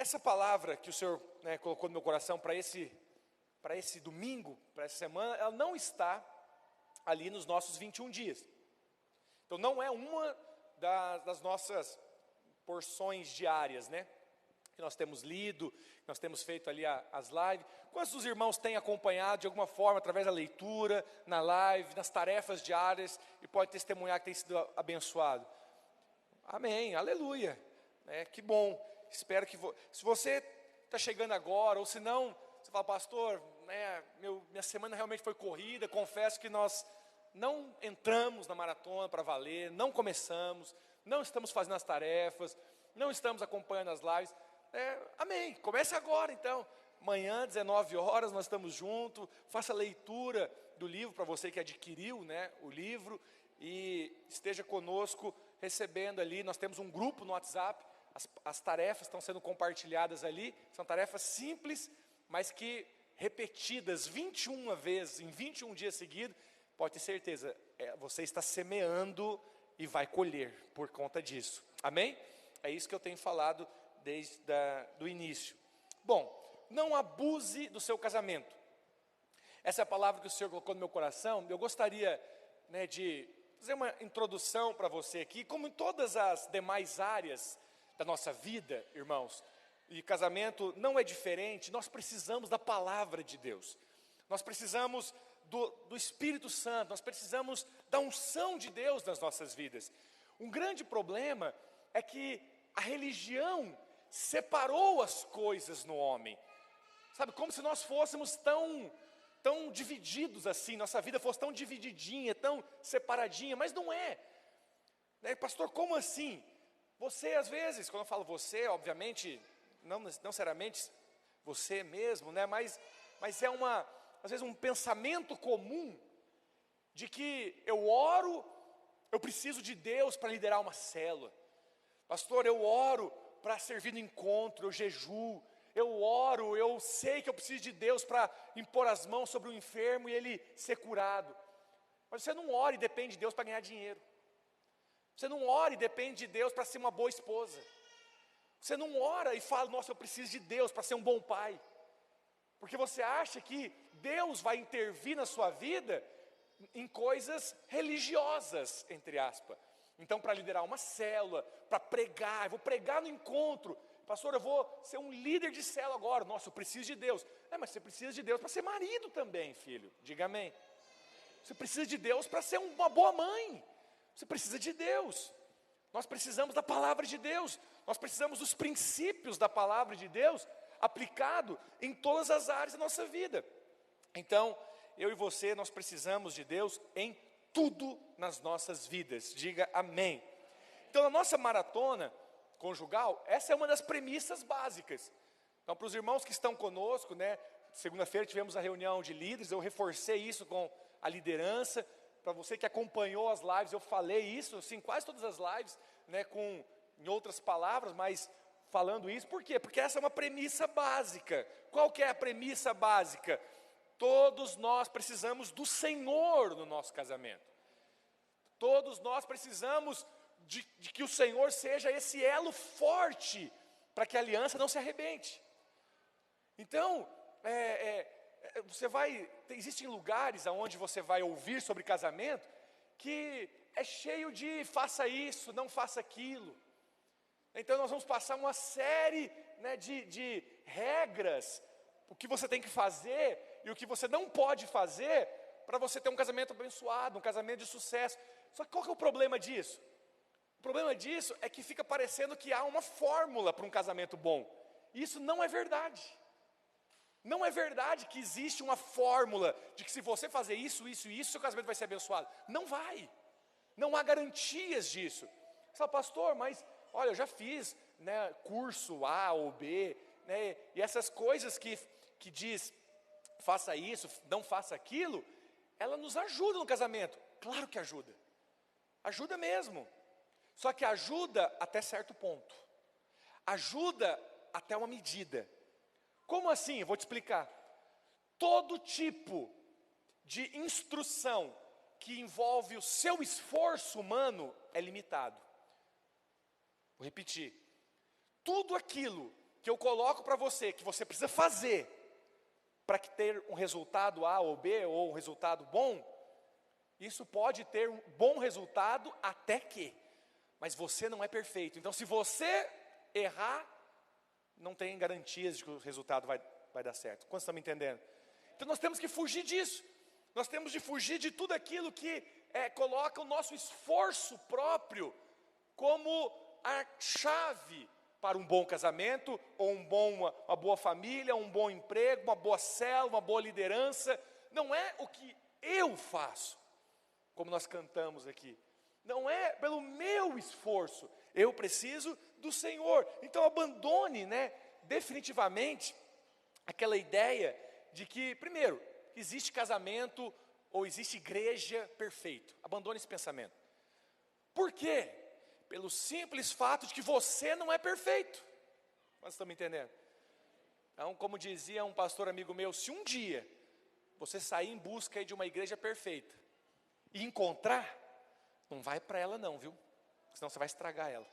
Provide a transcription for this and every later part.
essa palavra que o Senhor, né, colocou no meu coração para esse domingo, para essa semana, ela não está ali nos nossos 21 dias. Então não é uma das nossas porções diárias, né? Que nós temos lido, que nós temos feito ali as lives. Quantos dos irmãos têm acompanhado de alguma forma, através da leitura, na live, nas tarefas diárias, e pode testemunhar que tem sido abençoado? Amém, aleluia, que bom. Espero que, se você está chegando agora, ou se não, você fala, pastor, minha semana realmente foi corrida, confesso que nós não entramos na maratona para valer, não começamos, não estamos fazendo as tarefas, não estamos acompanhando as lives. Amém, comece agora então. Amanhã, 19 horas, nós estamos juntos. Faça a leitura do livro para você que adquiriu, o livro, e esteja conosco recebendo ali. Nós temos um grupo no WhatsApp, as tarefas estão sendo compartilhadas ali. São tarefas simples, mas que repetidas 21 vezes, em 21 dias seguidos, pode ter certeza, você está semeando e vai colher por conta disso. Amém? É isso que eu tenho falado desde o início. Bom, não abuse do seu casamento. Essa é a palavra que o Senhor colocou no meu coração. Eu gostaria de fazer uma introdução para você aqui, como em todas as demais áreas da nossa vida, irmãos, e casamento não é diferente. Nós precisamos da palavra de Deus, nós precisamos do Espírito Santo, nós precisamos da unção de Deus nas nossas vidas. Um grande problema é que a religião separou as coisas no homem, sabe, como se nós fôssemos tão divididos assim, nossa vida fosse tão divididinha, tão separadinha, mas não é, pastor, como assim? Você, às vezes, quando eu falo você, obviamente, não necessariamente você mesmo, mas é às vezes um pensamento comum, de que eu oro, eu preciso de Deus para liderar uma célula. Pastor, eu oro para servir no encontro, eu jejuo, eu oro, eu sei que eu preciso de Deus para impor as mãos sobre o enfermo e ele ser curado. Mas você não ora e depende de Deus para ganhar dinheiro. Você não ora e depende de Deus para ser uma boa esposa. Você não ora e fala, nossa, eu preciso de Deus para ser um bom pai. Porque você acha que Deus vai intervir na sua vida em coisas religiosas, entre aspas. Então, para liderar uma célula, para pregar, eu vou pregar no encontro. Pastor, eu vou ser um líder de célula agora. Nossa, eu preciso de Deus. Mas você precisa de Deus para ser marido também, filho. Diga amém. Você precisa de Deus para ser uma boa mãe. Você precisa de Deus. Nós precisamos da palavra de Deus. Nós precisamos dos princípios da palavra de Deus aplicado em todas as áreas da nossa vida. Então, eu e você, nós precisamos de Deus em tudo nas nossas vidas. Diga amém. Então, na nossa maratona conjugal, essa é uma das premissas básicas. Então, para os irmãos que estão conosco, segunda-feira tivemos a reunião de líderes, eu reforcei isso com a liderança. Para você que acompanhou as lives, eu falei isso, assim, quase todas as lives, em outras palavras, mas falando isso. Por quê? Porque essa é uma premissa básica. Qual que é a premissa básica? Todos nós precisamos do Senhor no nosso casamento. Todos nós precisamos de que o Senhor seja esse elo forte para que a aliança não se arrebente. Então, existem lugares onde você vai ouvir sobre casamento que é cheio de faça isso, não faça aquilo. Então nós vamos passar uma série de regras, o que você tem que fazer e o que você não pode fazer para você ter um casamento abençoado, um casamento de sucesso. Só que qual que é o problema disso? O problema disso é que fica parecendo que há uma fórmula para um casamento bom. E isso não é verdade. Não é verdade que existe uma fórmula de que se você fazer isso, isso e isso, seu casamento vai ser abençoado. Não vai. Não há garantias disso. Você fala, pastor, mas olha, eu já fiz curso A ou B, e essas coisas que diz, faça isso, não faça aquilo, ela nos ajuda no casamento. Claro que ajuda. Ajuda mesmo. Só que ajuda até certo ponto. Ajuda até uma medida. Como assim? Eu vou te explicar. Todo tipo de instrução que envolve o seu esforço humano é limitado. Vou repetir. Tudo aquilo que eu coloco para você, que você precisa fazer, para ter um resultado A ou B, ou um resultado bom, isso pode ter um bom resultado até que, mas você não é perfeito. Então, se você errar, não tem garantias de que o resultado vai dar certo. Quantos estão me entendendo? Então, nós temos que fugir disso. Nós temos de fugir de tudo aquilo que coloca o nosso esforço próprio como a chave para um bom casamento, ou uma boa família, um bom emprego, uma boa célula, uma boa liderança. Não é o que eu faço, como nós cantamos aqui. Não é pelo meu esforço, eu preciso do Senhor. Então abandone, definitivamente, aquela ideia de que, primeiro, existe casamento ou existe igreja perfeito. Abandone esse pensamento. Por quê? Pelo simples fato de que você não é perfeito. Vocês estão me entendendo? Então, como dizia um pastor amigo meu, se um dia você sair em busca aí de uma igreja perfeita e encontrar, não vai para ela não, viu? Senão você vai estragar ela.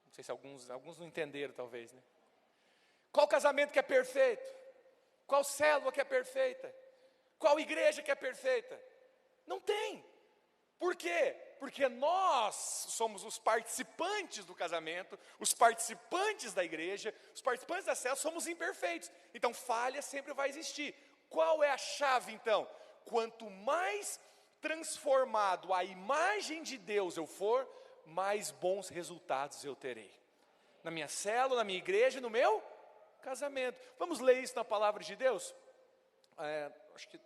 Não sei se alguns não entenderam talvez, né? Qual casamento que é perfeito? Qual célula que é perfeita? Qual igreja que é perfeita? Não tem. Por quê? Porque nós somos os participantes do casamento, os participantes da igreja, os participantes da célula, somos imperfeitos. Então falha sempre vai existir. Qual é a chave então? Quanto mais transformado à imagem de Deus eu for, mais bons resultados eu terei. Na minha célula, na minha igreja, no meu casamento. Vamos ler isso na palavra de Deus? Acho que,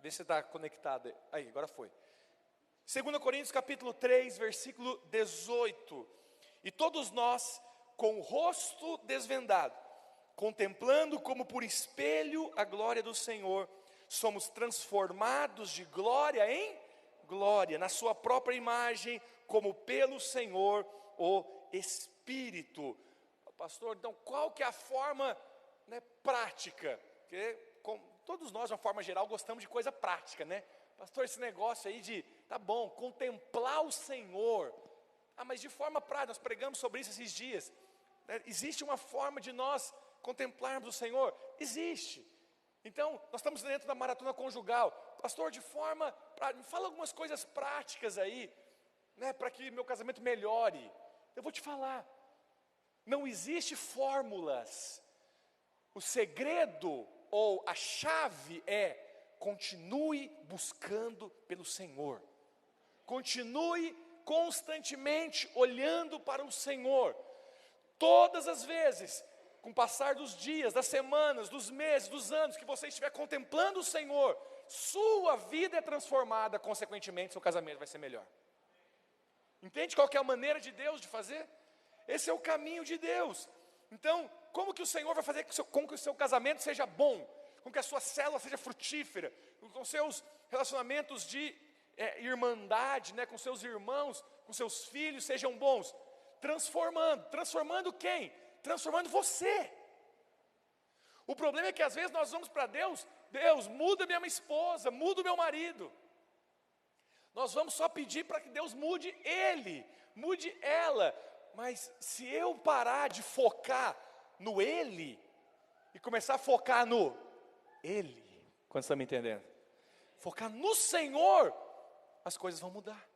vê se está conectado. Aí, agora foi. 2 Coríntios capítulo 3, versículo 18. E todos nós, com o rosto desvendado, contemplando como por espelho a glória do Senhor, somos transformados de glória em glória, na sua própria imagem, como pelo Senhor, o Espírito. Pastor, então qual que é a forma prática? Porque todos nós, de uma forma geral, gostamos de coisa prática, né? Pastor, esse negócio aí de, tá bom, contemplar o Senhor. Mas de forma prática, nós pregamos sobre isso esses dias. Existe uma forma de nós contemplarmos o Senhor? Existe. Então, nós estamos dentro da maratona conjugal. Pastor, de forma prática, me fala algumas coisas práticas aí, para que meu casamento melhore. Eu vou te falar. Não existe fórmulas. O segredo ou a chave é: continue buscando pelo Senhor. Continue constantemente olhando para o Senhor. Todas as vezes, com o passar dos dias, das semanas, dos meses, dos anos, que você estiver contemplando o Senhor, sua vida é transformada, consequentemente, seu casamento vai ser melhor. Entende qual que é a maneira de Deus de fazer? Esse é o caminho de Deus. Então, como que o Senhor vai fazer com que o seu casamento seja bom? Com que a sua célula seja frutífera? Com seus relacionamentos de irmandade, com seus irmãos, com seus filhos sejam bons? Transformando quem? Transformando você. O problema é que às vezes nós vamos para Deus: Deus, muda minha esposa, muda o meu marido. Nós vamos só pedir para que Deus mude ele, mude ela. Mas se eu parar de focar no ele e começar a focar no ele, quando você está me entendendo? Focar no Senhor, as coisas vão mudar.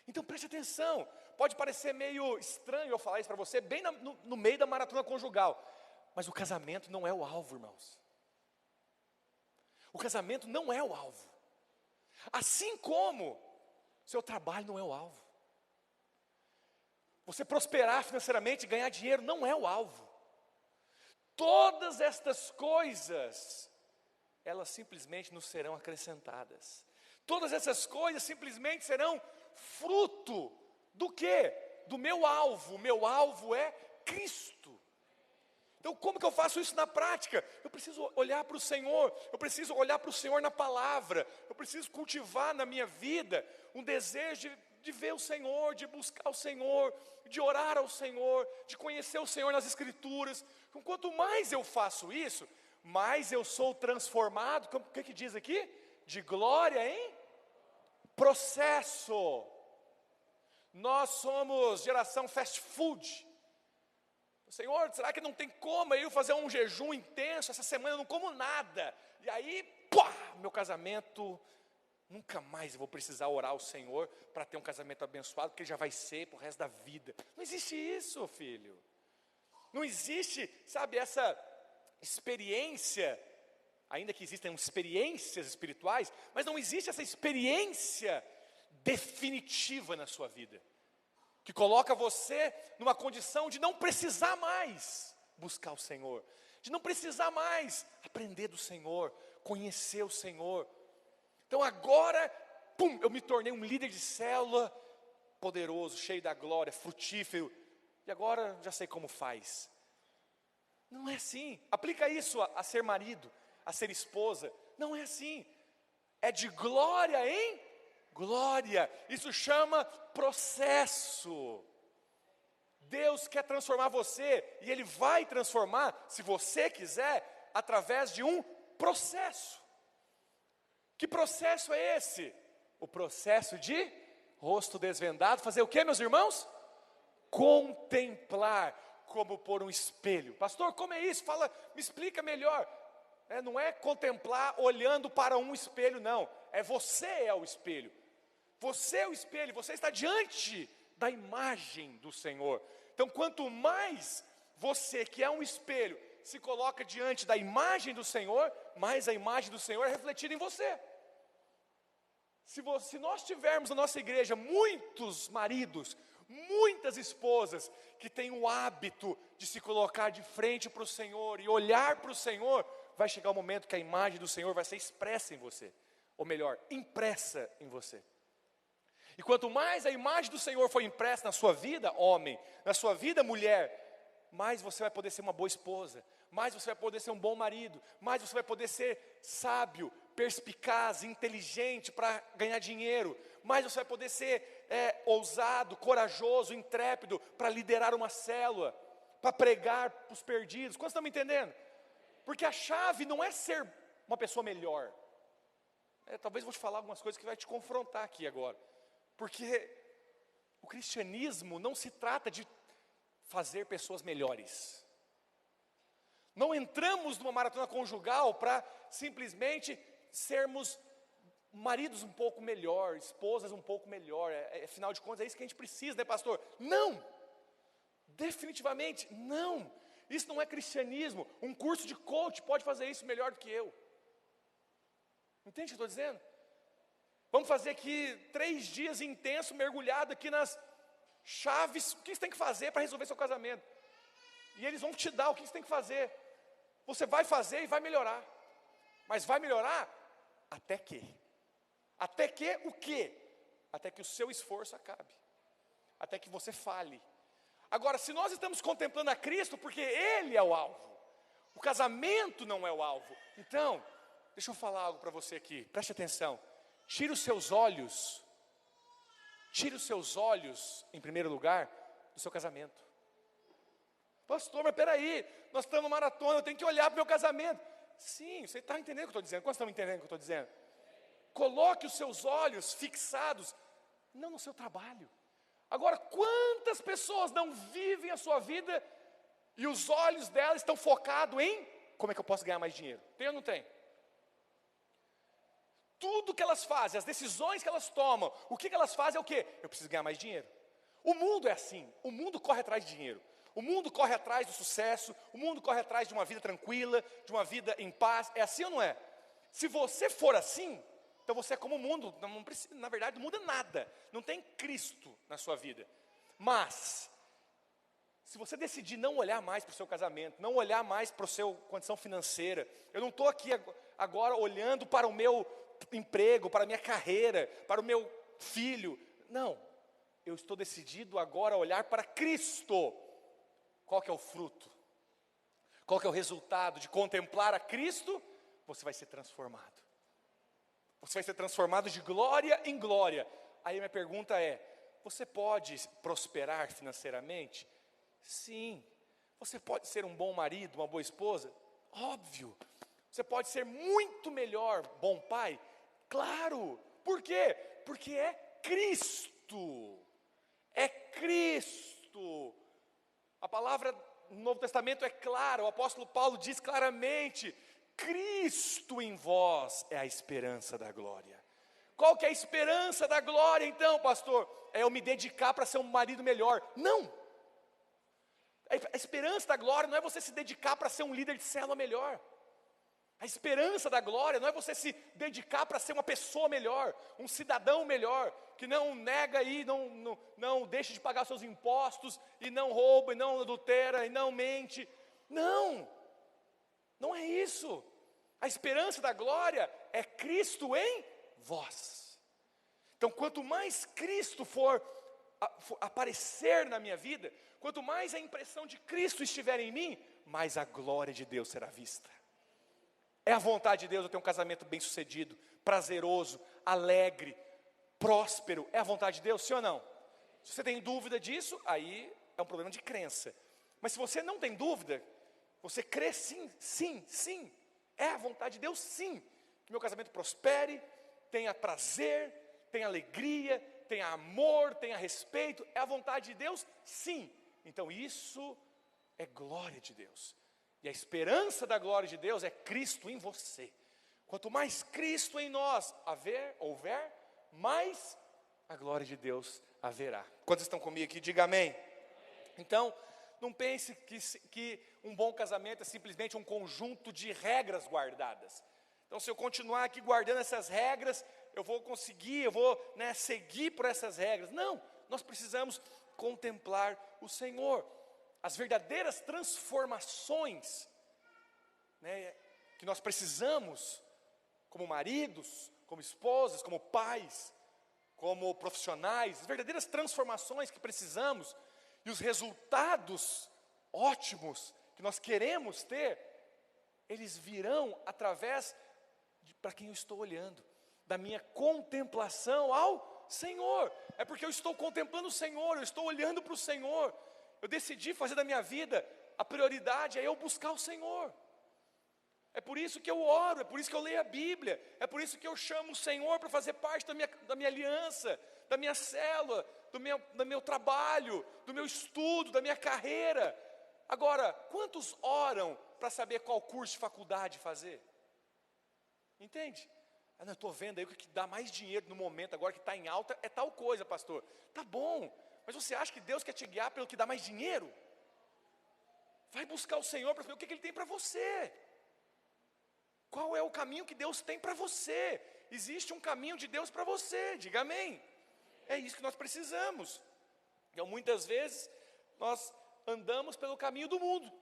Então preste atenção. Pode parecer meio estranho eu falar isso para você, bem no meio da maratona conjugal, mas o casamento não é o alvo, irmãos. O casamento não é o alvo. Assim como seu trabalho não é o alvo. Você prosperar financeiramente, ganhar dinheiro, não é o alvo. Todas estas coisas, elas simplesmente nos serão acrescentadas. Todas essas coisas simplesmente serão fruto do quê? Do meu alvo. O meu alvo é Cristo. Então como que eu faço isso na prática? Eu preciso olhar para o Senhor, eu preciso olhar para o Senhor na palavra, eu preciso cultivar na minha vida um desejo de ver o Senhor, de buscar o Senhor, de orar ao Senhor, de conhecer o Senhor nas Escrituras. Então, quanto mais eu faço isso, mais eu sou transformado, o que diz aqui? De glória em processo. Nós somos geração fast food. Senhor, será que não tem como eu fazer um jejum intenso? Essa semana eu não como nada. E aí, pá, meu casamento, nunca mais eu vou precisar orar ao Senhor para ter um casamento abençoado, porque ele já vai ser pro resto da vida. Não existe isso, filho. Não existe, sabe, essa experiência, ainda que existam experiências espirituais, mas não existe essa experiência definitiva na sua vida, que coloca você numa condição de não precisar mais buscar o Senhor, de não precisar mais aprender do Senhor, conhecer o Senhor. Então agora, pum, eu me tornei um líder de célula poderoso, cheio da glória, frutífero, e agora já sei como faz. Não é assim. Aplica isso a ser marido, a ser esposa. Não é assim. É de glória em glória. Isso chama processo. Deus quer transformar você, e Ele vai transformar, se você quiser, através de um processo. Que processo é esse? O processo de rosto desvendado, fazer o que, meus irmãos? Contemplar, como por um espelho. Pastor, como é isso? Fala, me explica melhor. Não é contemplar olhando para um espelho, não. Você é o espelho. Você é o espelho, você está diante da imagem do Senhor. Então, quanto mais você, que é um espelho, se coloca diante da imagem do Senhor, mais a imagem do Senhor é refletida em você. Se nós tivermos na nossa igreja muitos maridos, muitas esposas que têm o hábito de se colocar de frente para o Senhor e olhar para o Senhor, vai chegar o momento que a imagem do Senhor vai ser expressa em você, ou melhor, impressa em você. E quanto mais a imagem do Senhor for impressa na sua vida, homem, na sua vida, mulher, mais você vai poder ser uma boa esposa, mais você vai poder ser um bom marido, mais você vai poder ser sábio, perspicaz, inteligente para ganhar dinheiro, mais você vai poder ser ousado, corajoso, intrépido para liderar uma célula, para pregar para os perdidos. Quantos estão me entendendo? Porque a chave não é ser uma pessoa melhor. Talvez vou te falar algumas coisas que vai te confrontar aqui agora. Porque o cristianismo não se trata de fazer pessoas melhores. Não entramos numa maratona conjugal para simplesmente sermos maridos um pouco melhor, esposas um pouco melhor. Afinal de contas, é isso que a gente precisa, né, pastor? Não! Definitivamente não! Isso não é cristianismo. Um curso de coach pode fazer isso melhor do que eu. Entende o que eu estou dizendo? Vamos fazer aqui 3 dias intenso, mergulhado aqui nas chaves. O que você tem que fazer para resolver seu casamento? E eles vão te dar o que você tem que fazer. Você vai fazer e vai melhorar. Mas vai melhorar até que? Até que o quê? Até que o seu esforço acabe. Até que você fale. Agora, se nós estamos contemplando a Cristo, porque Ele é o alvo. O casamento não é o alvo. Então, deixa eu falar algo para você aqui. Preste atenção. Tire os seus olhos, em primeiro lugar, do seu casamento. Pastor, mas peraí, nós estamos numa maratona, eu tenho que olhar para o meu casamento. Sim, você está entendendo o que eu estou dizendo? Quantos estão entendendo o que eu estou dizendo? Coloque os seus olhos fixados, não no seu trabalho. Agora, quantas pessoas não vivem a sua vida e os olhos delas estão focados em como é que eu posso ganhar mais dinheiro? Tem ou não tem? Tudo que elas fazem, as decisões que elas tomam, o que elas fazem é o quê? Eu preciso ganhar mais dinheiro. O mundo é assim, o mundo corre atrás de dinheiro. O mundo corre atrás do sucesso, o mundo corre atrás de uma vida tranquila, de uma vida em paz. É assim ou não é? Se você for assim, então você é como o mundo. Não precisa, na verdade, não muda nada. Não tem Cristo na sua vida. Mas, se você decidir não olhar mais para o seu casamento, não olhar mais para a sua condição financeira, eu não estou aqui agora olhando para o meu emprego, para a minha carreira, para o meu filho. Não, eu estou decidido agora a olhar para Cristo. Qual que é o fruto? Qual que é o resultado de contemplar a Cristo? Você vai ser transformado. Você vai ser transformado de glória em glória. Aí a minha pergunta é, você pode prosperar financeiramente? Sim. Você pode ser um bom marido, uma boa esposa? Óbvio. Você pode ser muito melhor bom pai? Claro. Por quê? Porque é Cristo. É Cristo. A palavra no Novo Testamento é claro, o apóstolo Paulo diz claramente: Cristo em vós é a esperança da glória. Qual que é a esperança da glória então, pastor? É eu me dedicar para ser um marido melhor. Não! A esperança da glória não é você se dedicar para ser um líder de célula melhor. A esperança da glória não é você se dedicar para ser uma pessoa melhor, um cidadão melhor, que não nega e não deixa de pagar seus impostos, e não rouba, e não adultera, e não mente. Não! Não é isso. A esperança da glória é Cristo em vós. Então, quanto mais Cristo for aparecer na minha vida, quanto mais a impressão de Cristo estiver em mim, mais a glória de Deus será vista. É a vontade de Deus eu ter um casamento bem sucedido, prazeroso, alegre, próspero. É a vontade de Deus, sim ou não? Se você tem dúvida disso, aí é um problema de crença. Mas se você não tem dúvida, você crê sim, sim, sim. É a vontade de Deus, sim. Que meu casamento prospere, tenha prazer, tenha alegria, tenha amor, tenha respeito. É a vontade de Deus, sim. Então isso é glória de Deus. E a esperança da glória de Deus é Cristo em você. Quanto mais Cristo em nós houver, mais a glória de Deus haverá. Quantos estão comigo aqui? Diga amém. Então, não pense que um bom casamento é simplesmente um conjunto de regras guardadas. Então, se eu continuar aqui guardando essas regras, eu vou conseguir, seguir por essas regras. Não, nós precisamos contemplar o Senhor. As verdadeiras transformações, que nós precisamos, como maridos, como esposas, como pais, como profissionais, as verdadeiras transformações que precisamos, e os resultados ótimos que nós queremos ter, eles virão através para quem eu estou olhando, da minha contemplação ao Senhor. É porque eu estou contemplando o Senhor, eu estou olhando para o Senhor. Eu decidi fazer da minha vida a prioridade é eu buscar o Senhor. É por isso que eu oro, é por isso que eu leio a Bíblia, é por isso que eu chamo o Senhor para fazer parte da minha aliança, da minha célula, do meu trabalho, do meu estudo, da minha carreira. Agora, quantos oram para saber qual curso de faculdade fazer? Entende? Eu estou vendo aí o que dá mais dinheiro no momento agora que está em alta é tal coisa, pastor. Tá bom, mas você acha que Deus quer te guiar pelo que dá mais dinheiro? Vai buscar o Senhor para saber o que Ele tem para você. Qual é o caminho que Deus tem para você? Existe um caminho de Deus para você, diga amém. É isso que nós precisamos. Então, muitas vezes, nós andamos pelo caminho do mundo.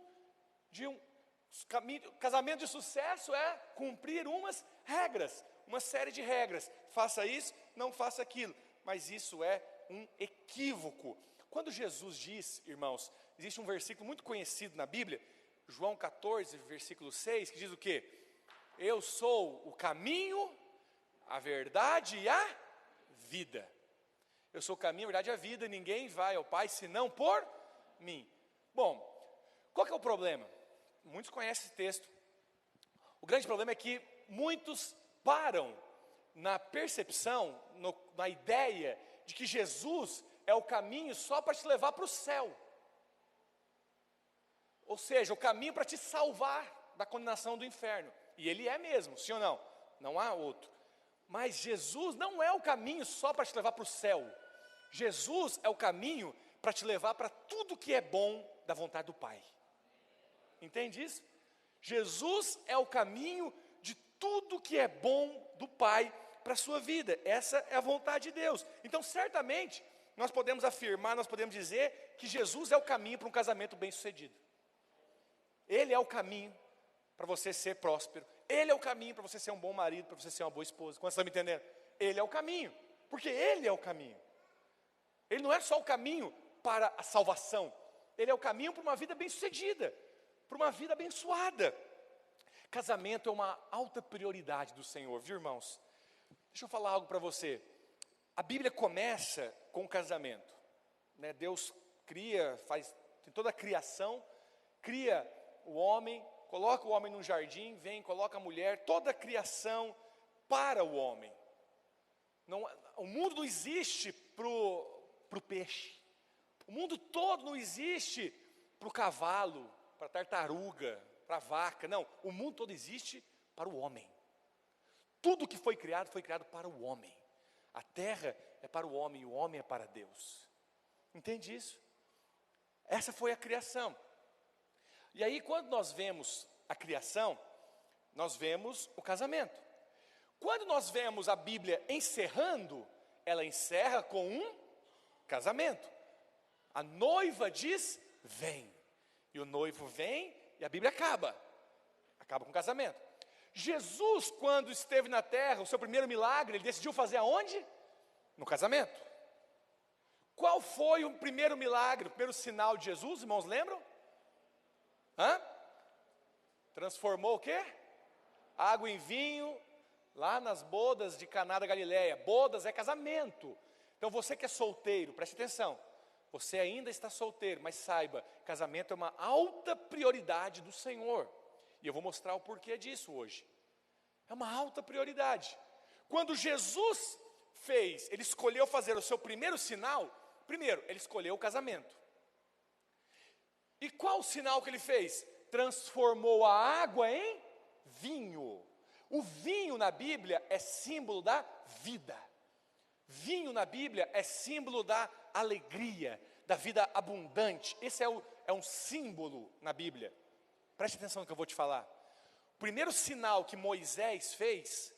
Casamento de sucesso é cumprir umas regras, uma série de regras. Faça isso, não faça aquilo. Mas isso é um equívoco. Quando Jesus diz, irmãos, existe um versículo muito conhecido na Bíblia, João 14, versículo 6, que diz o quê? Eu sou o caminho, a verdade e a vida. Eu sou o caminho, a verdade e a vida, ninguém vai ao Pai senão por mim. Bom, qual que é o problema? Muitos conhecem esse texto. O grande problema é que muitos param na percepção, na ideia de que Jesus é o caminho só para te levar para o céu. Ou seja, o caminho para te salvar da condenação do inferno. E Ele é mesmo, sim ou não? Não há outro. Mas Jesus não é o caminho só para te levar para o céu. Jesus é o caminho para te levar para tudo que é bom da vontade do Pai. Entende isso? Jesus é o caminho de tudo que é bom do Pai para a sua vida. Essa é a vontade de Deus. Então, certamente, nós podemos afirmar, nós podemos dizer que Jesus é o caminho para um casamento bem-sucedido. Ele é o caminho para você ser próspero. Ele é o caminho para você ser um bom marido, para você ser uma boa esposa. Quando você está me entendendo? Ele é o caminho, porque Ele é o caminho. Ele não é só o caminho para a salvação. Ele é o caminho para uma vida bem-sucedida, para uma vida abençoada. Casamento é uma alta prioridade do Senhor, viu, irmãos? Deixa eu falar algo para você. A Bíblia começa com o casamento, né? Deus cria, tem toda a criação, cria o homem, coloca o homem num jardim, coloca a mulher, toda a criação para o homem. O mundo não existe para o peixe. O mundo todo não existe para o cavalo, para a tartaruga, para a vaca. Não, o mundo todo existe para o homem. Tudo que foi criado para o homem. A terra é para o homem é para Deus. Entende isso? Essa foi a criação. E aí, quando nós vemos a criação, nós vemos o casamento. Quando nós vemos a Bíblia encerrando, ela encerra com um casamento. A noiva diz, vem. E o noivo vem e a Bíblia acaba com o casamento. Jesus, quando esteve na terra, o seu primeiro milagre, ele decidiu fazer aonde? No casamento. Qual foi o primeiro milagre, o primeiro sinal de Jesus, irmãos, lembram? Transformou o quê? Água em vinho, lá nas bodas de Caná da Galileia. Bodas é casamento. Então você que é solteiro, preste atenção. Você ainda está solteiro, mas saiba, casamento é uma alta prioridade do Senhor. E eu vou mostrar o porquê disso hoje. É uma alta prioridade. Quando Jesus ele escolheu fazer o seu primeiro sinal, primeiro, ele escolheu o casamento. E qual o sinal que ele fez? Transformou a água em vinho. O vinho na Bíblia é símbolo da vida. Vinho na Bíblia é símbolo da alegria, da vida abundante. Esse é um símbolo na Bíblia. Preste atenção no que eu vou te falar. O primeiro sinal que Moisés fez,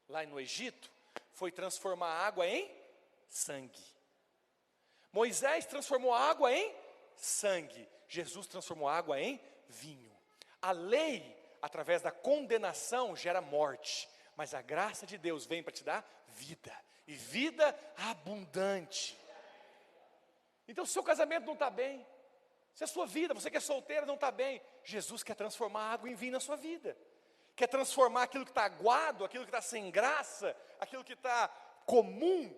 lá no Egito, foi transformar a água em sangue. Moisés transformou a água em sangue. Jesus transformou a água em vinho. A lei, através da condenação, gera morte. Mas a graça de Deus vem para te dar vida. E vida abundante. Então, se o seu casamento não está bem, se a sua vida, você que é solteira, não está bem, Jesus quer transformar a água em vinho na sua vida. Quer transformar aquilo que está aguado, aquilo que está sem graça, aquilo que está comum,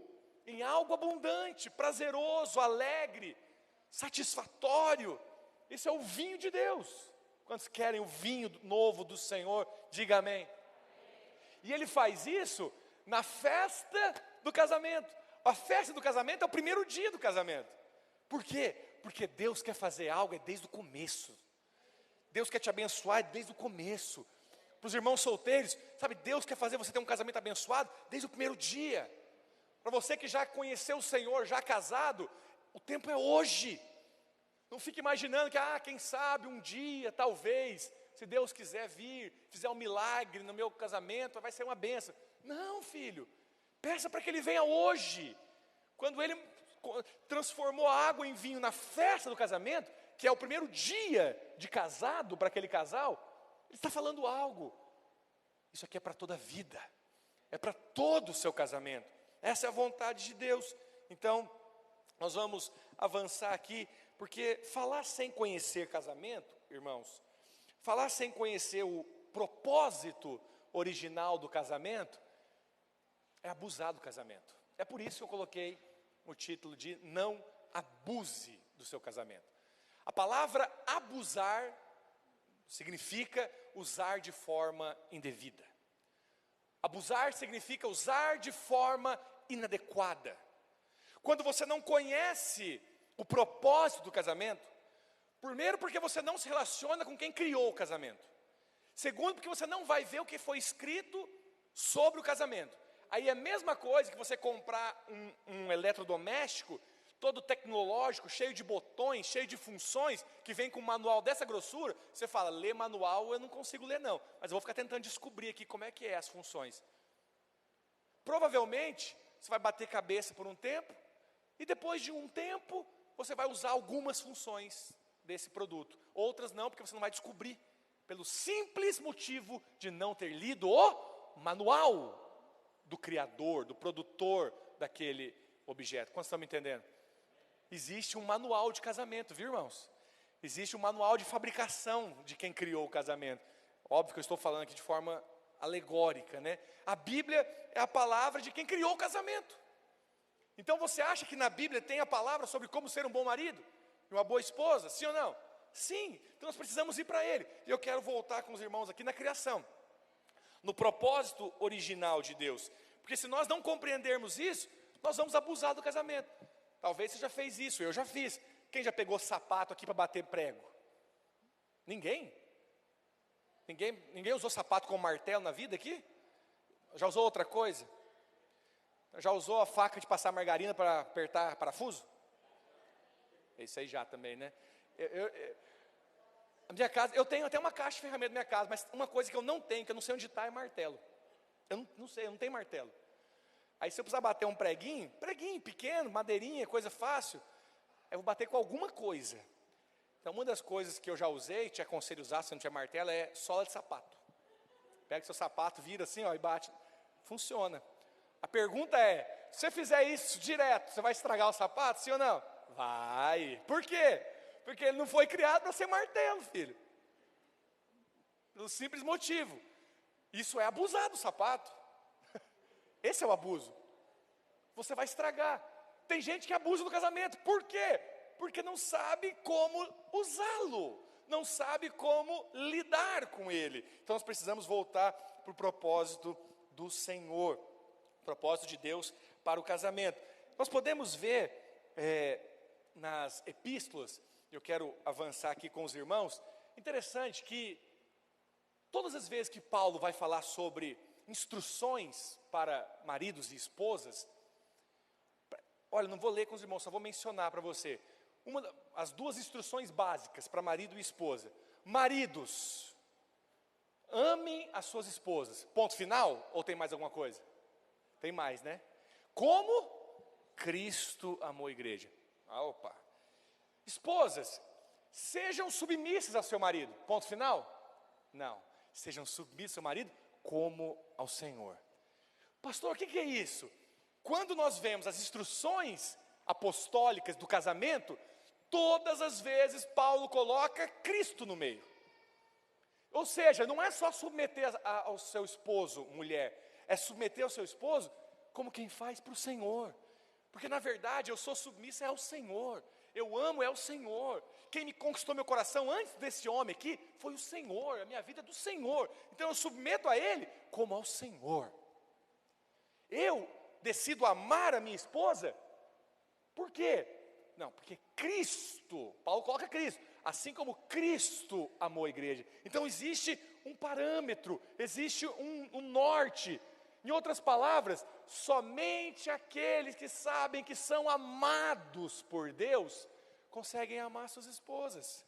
em algo abundante, prazeroso, alegre, satisfatório. Esse é o vinho de Deus. Quantos querem o vinho novo do Senhor? Diga amém. E ele faz isso na festa do casamento. A festa do casamento é o primeiro dia do casamento. Por quê? Porque Deus quer fazer algo desde o começo. Deus quer te abençoar desde o começo. Para os irmãos solteiros, sabe, Deus quer fazer você ter um casamento abençoado desde o primeiro dia. Para você que já conheceu o Senhor, já casado, o tempo é hoje. Não fique imaginando que, quem sabe um dia, talvez, se Deus quiser vir, fizer um milagre no meu casamento, vai ser uma bênção. Não, filho, peça para que Ele venha hoje. Quando Ele transformou a água em vinho na festa do casamento, que é o primeiro dia de casado para aquele casal, Ele está falando algo. Isso aqui é para toda a vida, é para todo o seu casamento. Essa é a vontade de Deus. Então, nós vamos avançar aqui, porque falar sem conhecer casamento, irmãos, falar sem conhecer o propósito original do casamento, é abusar do casamento. É por isso que eu coloquei o título de não abuse do seu casamento. A palavra abusar significa usar de forma indevida. Abusar significa usar de forma inadequada. Quando você não conhece o propósito do casamento, primeiro porque você não se relaciona com quem criou o casamento. Segundo, porque você não vai ver o que foi escrito sobre o casamento. Aí é a mesma coisa que você comprar um eletrodoméstico todo tecnológico, cheio de botões, cheio de funções, que vem com um manual dessa grossura. Você fala, ler manual eu não consigo ler não, mas eu vou ficar tentando descobrir aqui como é que é as funções. Provavelmente, você vai bater cabeça por um tempo, e depois de um tempo, você vai usar algumas funções desse produto. Outras não, porque você não vai descobrir, pelo simples motivo de não ter lido o manual do criador, do produtor daquele objeto. Quantos estão me entendendo? Existe um manual de casamento, viu, irmãos? Existe um manual de fabricação de quem criou o casamento. Óbvio que eu estou falando aqui de forma alegórica, né? A Bíblia é a palavra de quem criou o casamento. Então você acha que na Bíblia tem a palavra sobre como ser um bom marido e uma boa esposa? Sim ou não? Sim, então nós precisamos ir para ele. E eu quero voltar com os irmãos aqui na criação, no propósito original de Deus. Porque se nós não compreendermos isso, nós vamos abusar do casamento. Talvez você já fez isso, eu já fiz. Quem já pegou sapato aqui para bater prego? Ninguém? Ninguém usou sapato com martelo na vida aqui? Já usou outra coisa? Já usou a faca de passar margarina para apertar parafuso? Isso aí já também, né? A minha casa, eu tenho até uma caixa de ferramentas na minha casa, mas uma coisa que eu não tenho, que eu não sei onde está, é martelo. Eu não sei, eu não tenho martelo. Aí se eu precisar bater um preguinho pequeno, madeirinha, coisa fácil, eu vou bater com alguma coisa. Então uma das coisas que eu já usei, te aconselho a usar se não tiver martelo, é sola de sapato. Pega seu sapato, vira assim, ó, e bate. Funciona. A pergunta é, se você fizer isso direto, você vai estragar o sapato, sim ou não? Vai. Por quê? Porque ele não foi criado para ser martelo, filho. Pelo simples motivo. Isso é abusar do sapato. Esse é o abuso. Você vai estragar. Tem gente que abusa no casamento. Por quê? Porque não sabe como usá-lo. Não sabe como lidar com ele. Então nós precisamos voltar para o propósito do Senhor. O propósito de Deus para o casamento. Nós podemos ver nas epístolas, eu quero avançar aqui com os irmãos, interessante que todas as vezes que Paulo vai falar sobre instruções para maridos e esposas, olha, não vou ler com os irmãos, só vou mencionar para você, as duas instruções básicas para marido e esposa. Maridos, amem as suas esposas, ponto final, ou tem mais alguma coisa? Tem mais, né? Como Cristo amou a igreja. Opa. Esposas, sejam submissas ao seu marido, ponto final? Não, sejam submissas ao marido como ao Senhor. Pastor, o que é isso? Quando nós vemos as instruções apostólicas do casamento, todas as vezes Paulo coloca Cristo no meio. Ou seja, não é só submeter ao seu esposo, mulher, é submeter ao seu esposo como quem faz para o Senhor. Porque na verdade eu sou submissa ao Senhor, eu amo o Senhor. Quem me conquistou meu coração antes desse homem aqui foi o Senhor, a minha vida é do Senhor. Então eu submeto a Ele como ao Senhor. Eu decido amar a minha esposa, por quê? Não, porque Cristo, Paulo coloca Cristo, assim como Cristo amou a igreja. Então existe um parâmetro, existe um norte. Em outras palavras, somente aqueles que sabem que são amados por Deus, conseguem amar suas esposas.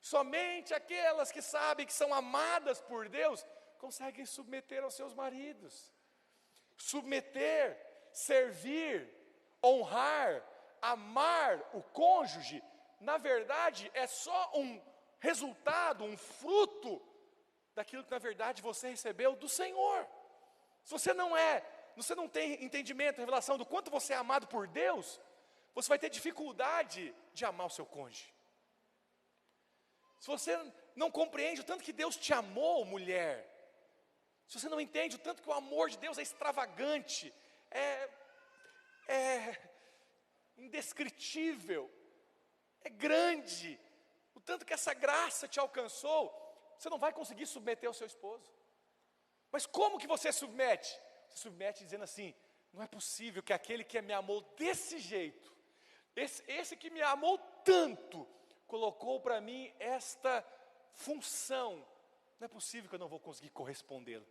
Somente aquelas que sabem que são amadas por Deus, conseguem submeter aos seus maridos. Submeter, servir, honrar, amar o cônjuge, na verdade é só um resultado, um fruto daquilo que na verdade você recebeu do Senhor. Se você não tem entendimento, revelação do quanto você é amado por Deus, você vai ter dificuldade de amar o seu cônjuge. Se você não compreende o tanto que Deus te amou, mulher, se você não entende o tanto que o amor de Deus é extravagante, é indescritível, é grande, o tanto que essa graça te alcançou, você não vai conseguir submeter ao seu esposo. Mas como que você submete? Você submete dizendo assim, não é possível que aquele que me amou desse jeito, esse que me amou tanto, colocou para mim esta função, não é possível que eu não vou conseguir correspondê-lo,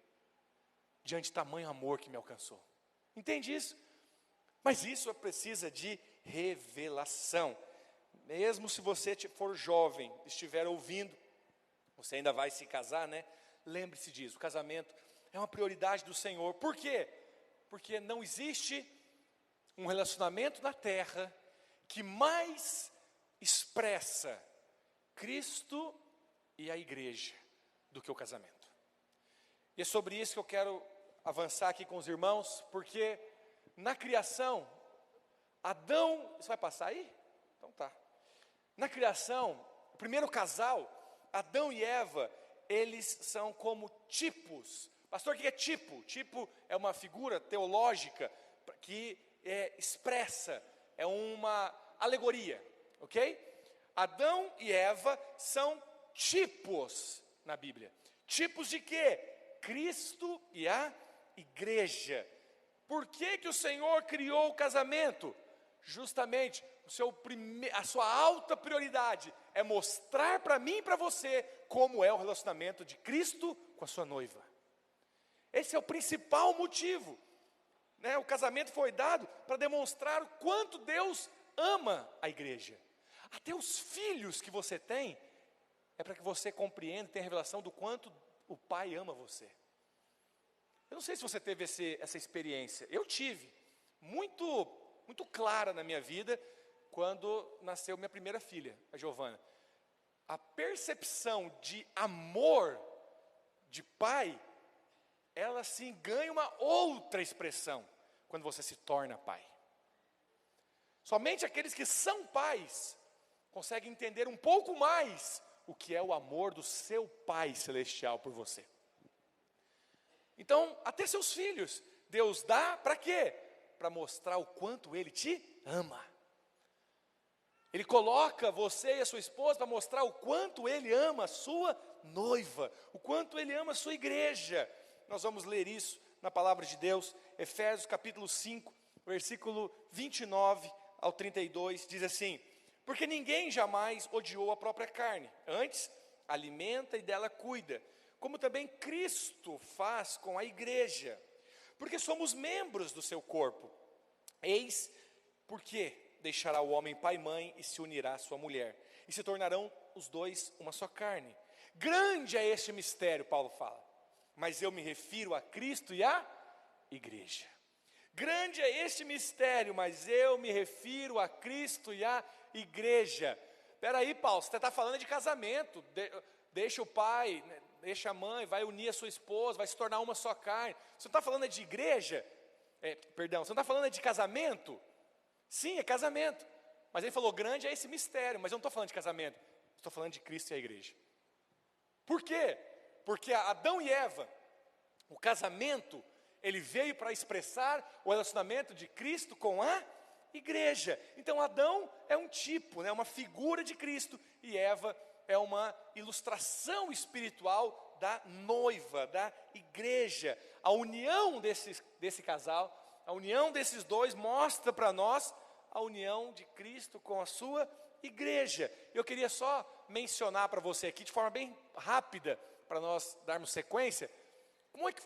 diante de tamanho amor que me alcançou. Entende isso? Mas isso precisa de revelação. Mesmo se você for jovem, estiver ouvindo, você ainda vai se casar, né? Lembre-se disso, o casamento é uma prioridade do Senhor. Por quê? Porque não existe um relacionamento na terra que mais expressa Cristo e a igreja do que o casamento. E é sobre isso que eu quero avançar aqui com os irmãos, porque na criação, Adão, isso vai passar aí? Então tá. Na criação, o primeiro casal, Adão e Eva, eles são como tipos. Pastor, o que é tipo? Tipo é uma figura teológica que expressa, é uma alegoria, ok? Adão e Eva são tipos na Bíblia. Tipos de quê? Cristo e a igreja. Por que o Senhor criou o casamento? Justamente a sua alta prioridade é mostrar para mim e para você como é o relacionamento de Cristo com a sua noiva. Esse é o principal motivo, né? O casamento foi dado para demonstrar o quanto Deus ama a igreja. Até os filhos que você tem, é para que você compreenda e tenha a revelação do quanto o pai ama você. Eu não sei se você teve essa experiência. Eu tive, muito, muito clara na minha vida, quando nasceu minha primeira filha, a Giovana. A percepção de amor de pai, ela sim ganha uma outra expressão quando você se torna pai. Somente aqueles que são pais conseguem entender um pouco mais o que é o amor do seu Pai Celestial por você. Então, até seus filhos, Deus dá para quê? Para mostrar o quanto Ele te ama. Ele coloca você e a sua esposa para mostrar o quanto Ele ama a sua noiva, o quanto Ele ama a sua igreja. Nós vamos ler isso na palavra de Deus, Efésios capítulo 5, versículo 29 ao 32, diz assim: porque ninguém jamais odiou a própria carne, antes alimenta e dela cuida, como também Cristo faz com a igreja, porque somos membros do seu corpo. Eis porque deixará o homem pai e mãe e se unirá à sua mulher, e se tornarão os dois uma só carne. Grande é este mistério, Paulo fala, mas eu me refiro a Cristo e à igreja. Grande é este mistério, mas eu me refiro a Cristo e à igreja. Espera aí, Paulo, você está falando de casamento. Deixa o pai, né, deixa a mãe, vai unir a sua esposa, vai se tornar uma só carne. Você não está falando de igreja? Você não está falando de casamento? Sim, é casamento. Mas ele falou, grande é esse mistério, mas eu não estou falando de casamento. Estou falando de Cristo e a igreja. Por quê? Porque Adão e Eva, o casamento, ele veio para expressar o relacionamento de Cristo com a igreja. Então Adão é um tipo, né, uma figura de Cristo, e Eva é uma ilustração espiritual da noiva, da igreja. A união desse casal, a união desses dois mostra para nós a união de Cristo com a sua igreja. Eu queria só mencionar para você aqui de forma bem rápida, para nós darmos sequência,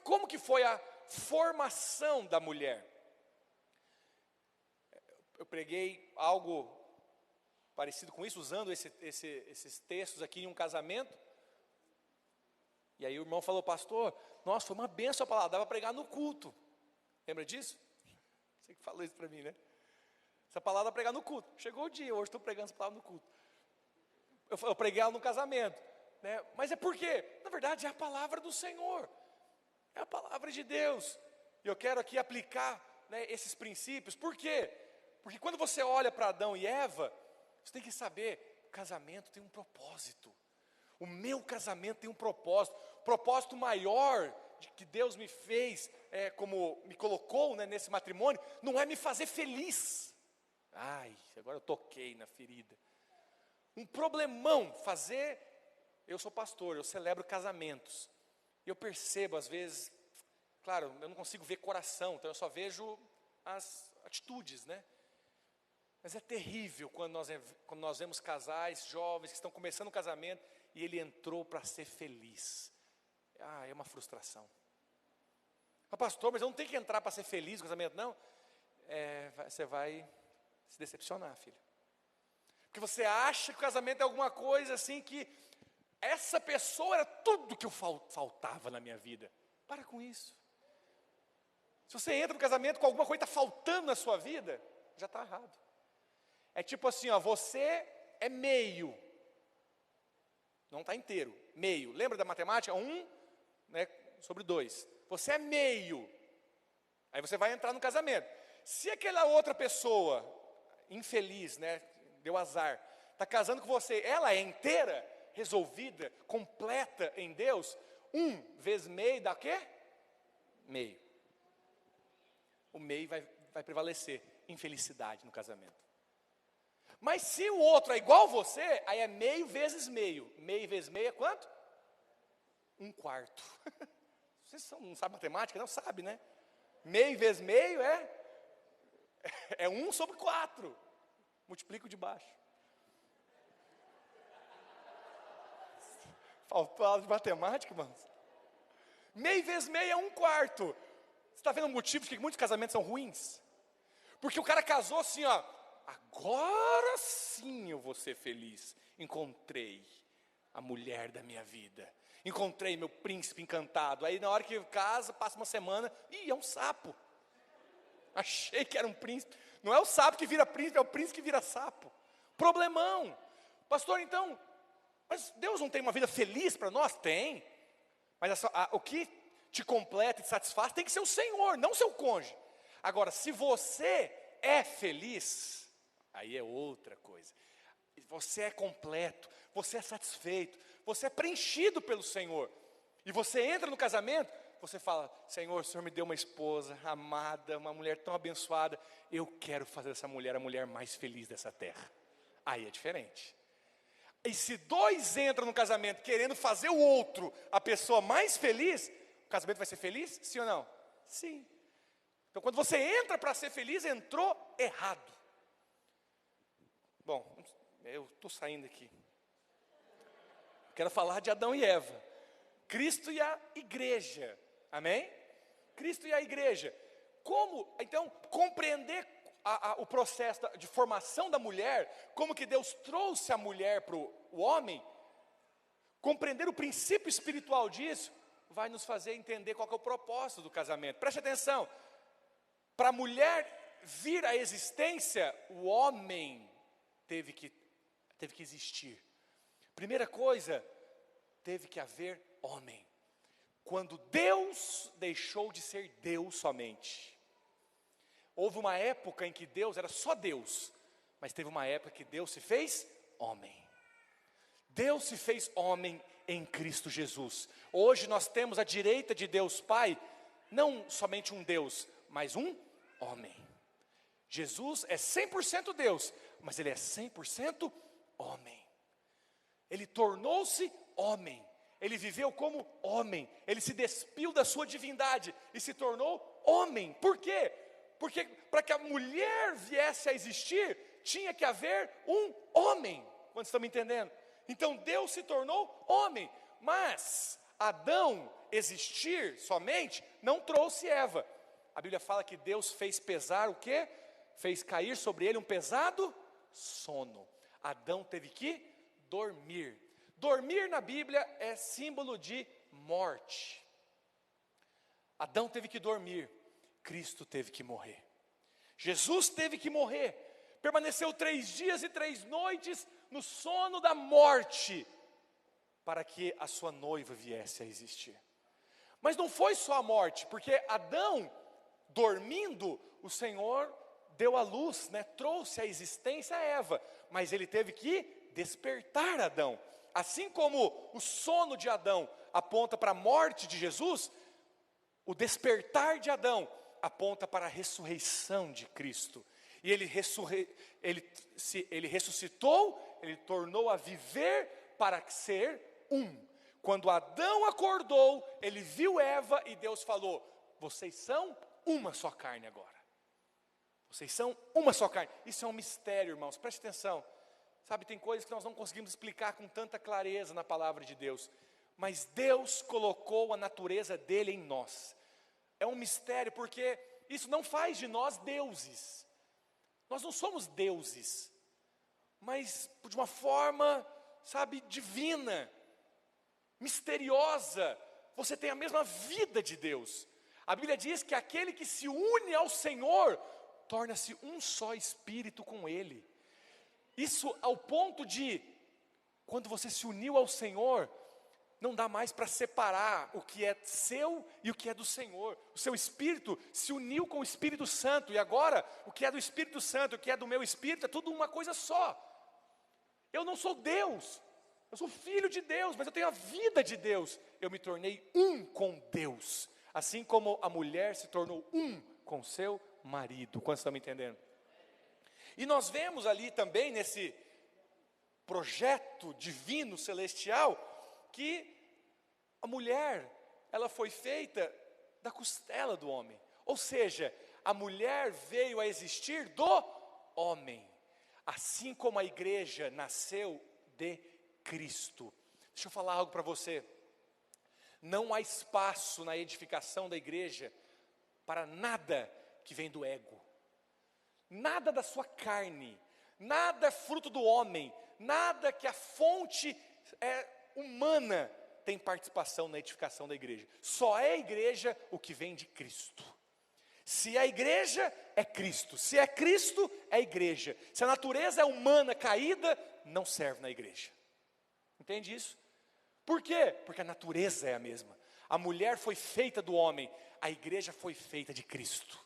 como que foi a formação da mulher. Eu preguei algo parecido com isso, usando esses textos aqui em um casamento, e aí o irmão falou, pastor, nossa, foi uma benção a palavra, dava para pregar no culto. Lembra disso? Você que falou isso para mim, né? Essa palavra dá para pregar no culto. Chegou o dia, hoje estou pregando essa palavra no culto. Eu preguei ela no casamento, né? Mas é porque, na verdade, é a palavra do Senhor. É a palavra de Deus. E eu quero aqui aplicar, né, esses princípios. Por quê? Porque quando você olha para Adão e Eva, você tem que saber, o casamento tem um propósito. O meu casamento tem um propósito. O propósito maior que Deus me fez, como me colocou, né, nesse matrimônio, não é me fazer feliz. Ai, agora eu toquei na ferida. Um problemão fazer. Eu sou pastor, eu celebro casamentos. E eu percebo às vezes, claro, eu não consigo ver coração, então eu só vejo as atitudes, né? Mas é terrível quando nós vemos casais jovens que estão começando um casamento e ele entrou para ser feliz. É uma frustração. Pastor, mas eu não tenho que entrar para ser feliz no casamento, não? Você vai se decepcionar, filho. Porque você acha que o casamento é alguma coisa assim que essa pessoa era tudo que eu faltava na minha vida. Para com isso. Se você entra no casamento com alguma coisa que está faltando na sua vida, já está errado. É tipo assim, ó, você é meio. Não está inteiro, meio. Lembra da matemática? 1, né, sobre 2. Você é meio. Aí você vai entrar no casamento. Se aquela outra pessoa, infeliz, né, deu azar, está casando com você, ela é inteira, resolvida, completa em Deus, 1 vezes meio dá o quê? Meio. O meio vai prevalecer em felicidade no casamento. Mas se o outro é igual a você, aí é meio vezes meio. Meio vezes meio é quanto? 1/4. Vocês não sabem matemática? Não sabe, né? Meio vezes meio é 1/4. multiplica o de baixo. Faltou aula de matemática, irmãos? Meio vezes meio é 1/4. Você está vendo o motivo de que muitos casamentos são ruins? Porque o cara casou assim, ó, agora sim eu vou ser feliz. Encontrei a mulher da minha vida. Encontrei meu príncipe encantado. Aí na hora que casa, passa uma semana, é um sapo. Achei que era um príncipe. Não é o sapo que vira príncipe, é o príncipe que vira sapo. Problemão. Pastor, então, mas Deus não tem uma vida feliz para nós? Tem. Mas o que te completa e te satisfaz tem que ser o Senhor, não o seu cônjuge. Agora, se você é feliz, aí é outra coisa. Você é completo, você é satisfeito, você é preenchido pelo Senhor. E você entra no casamento, você fala, Senhor, o Senhor me deu uma esposa amada, uma mulher tão abençoada. Eu quero fazer dessa mulher a mulher mais feliz dessa terra. Aí é diferente. E se dois entram no casamento querendo fazer o outro a pessoa mais feliz, o casamento vai ser feliz? Sim ou não? Sim. Então quando você entra para ser feliz, entrou errado. Bom, eu estou saindo aqui. Quero falar de Adão e Eva. Cristo e a igreja. Amém? Cristo e a igreja. Como, então, compreender o processo de formação da mulher, como que Deus trouxe a mulher para o homem, compreender o princípio espiritual disso, vai nos fazer entender qual que é o propósito do casamento. Preste atenção, para a mulher vir à existência, o homem teve que existir. Primeira coisa, teve que haver homem. Quando Deus deixou de ser Deus somente. Houve uma época em que Deus era só Deus, mas teve uma época que Deus se fez homem. Deus se fez homem em Cristo Jesus. Hoje nós temos à direita de Deus Pai, não somente um Deus, mas um homem. Jesus é 100% Deus, mas Ele é 100% homem. Ele tornou-se homem. Ele viveu como homem. Ele se despiu da sua divindade e se tornou homem. Por quê? Porque para que a mulher viesse a existir, tinha que haver um homem. Quando estão me entendendo? Então Deus se tornou homem. Mas Adão existir somente não trouxe Eva. A Bíblia fala que Deus fez pesar o quê? Fez cair sobre ele um pesado sono. Adão teve que dormir. Dormir na Bíblia é símbolo de morte. Adão teve que dormir. Cristo teve que morrer. Jesus teve que morrer. Permaneceu 3 dias e 3 noites no sono da morte, para que a sua noiva viesse a existir. Mas não foi só a morte, porque Adão, dormindo, o Senhor deu à luz, trouxe à existência a Eva, mas ele teve que despertar Adão. Assim como o sono de Adão aponta para a morte de Jesus, o despertar de Adão aponta para a ressurreição de Cristo. E ele ressuscitou, ele tornou a viver para ser um. Quando Adão acordou, ele viu Eva e Deus falou, vocês são uma só carne agora. Vocês são uma só carne. Isso é um mistério, irmãos, preste atenção. Sabe, tem coisas que nós não conseguimos explicar com tanta clareza na palavra de Deus. Mas Deus colocou a natureza dele em nós. É um mistério porque isso não faz de nós deuses. Nós não somos deuses. Mas de uma forma, sabe, divina, misteriosa. Você tem a mesma vida de Deus. A Bíblia diz que aquele que se une ao Senhor, torna-se um só espírito com Ele. Isso ao ponto de, quando você se uniu ao Senhor, não dá mais para separar o que é seu e o que é do Senhor. O seu espírito se uniu com o Espírito Santo, e agora, o que é do Espírito Santo, o que é do meu espírito, é tudo uma coisa só. Eu não sou Deus, eu sou filho de Deus, mas eu tenho a vida de Deus. Eu me tornei um com Deus, assim como a mulher se tornou um com seu marido. Quantos estão me entendendo? E nós vemos ali também, nesse projeto divino, celestial, que a mulher, ela foi feita da costela do homem. Ou seja, a mulher veio a existir do homem. assim como a igreja nasceu de Cristo. Deixa eu falar algo para você. Não há espaço na edificação da igreja para nada que vem do ego. Nada da sua carne, nada é fruto do homem, nada que a fonte é humana tem participação na edificação da igreja. Só é igreja o que vem de Cristo. Se a igreja é Cristo, se é Cristo, é igreja. Se a natureza é humana caída, não serve na igreja. Entende isso? Por quê? Porque a natureza é a mesma. A mulher foi feita do homem, a igreja foi feita de Cristo.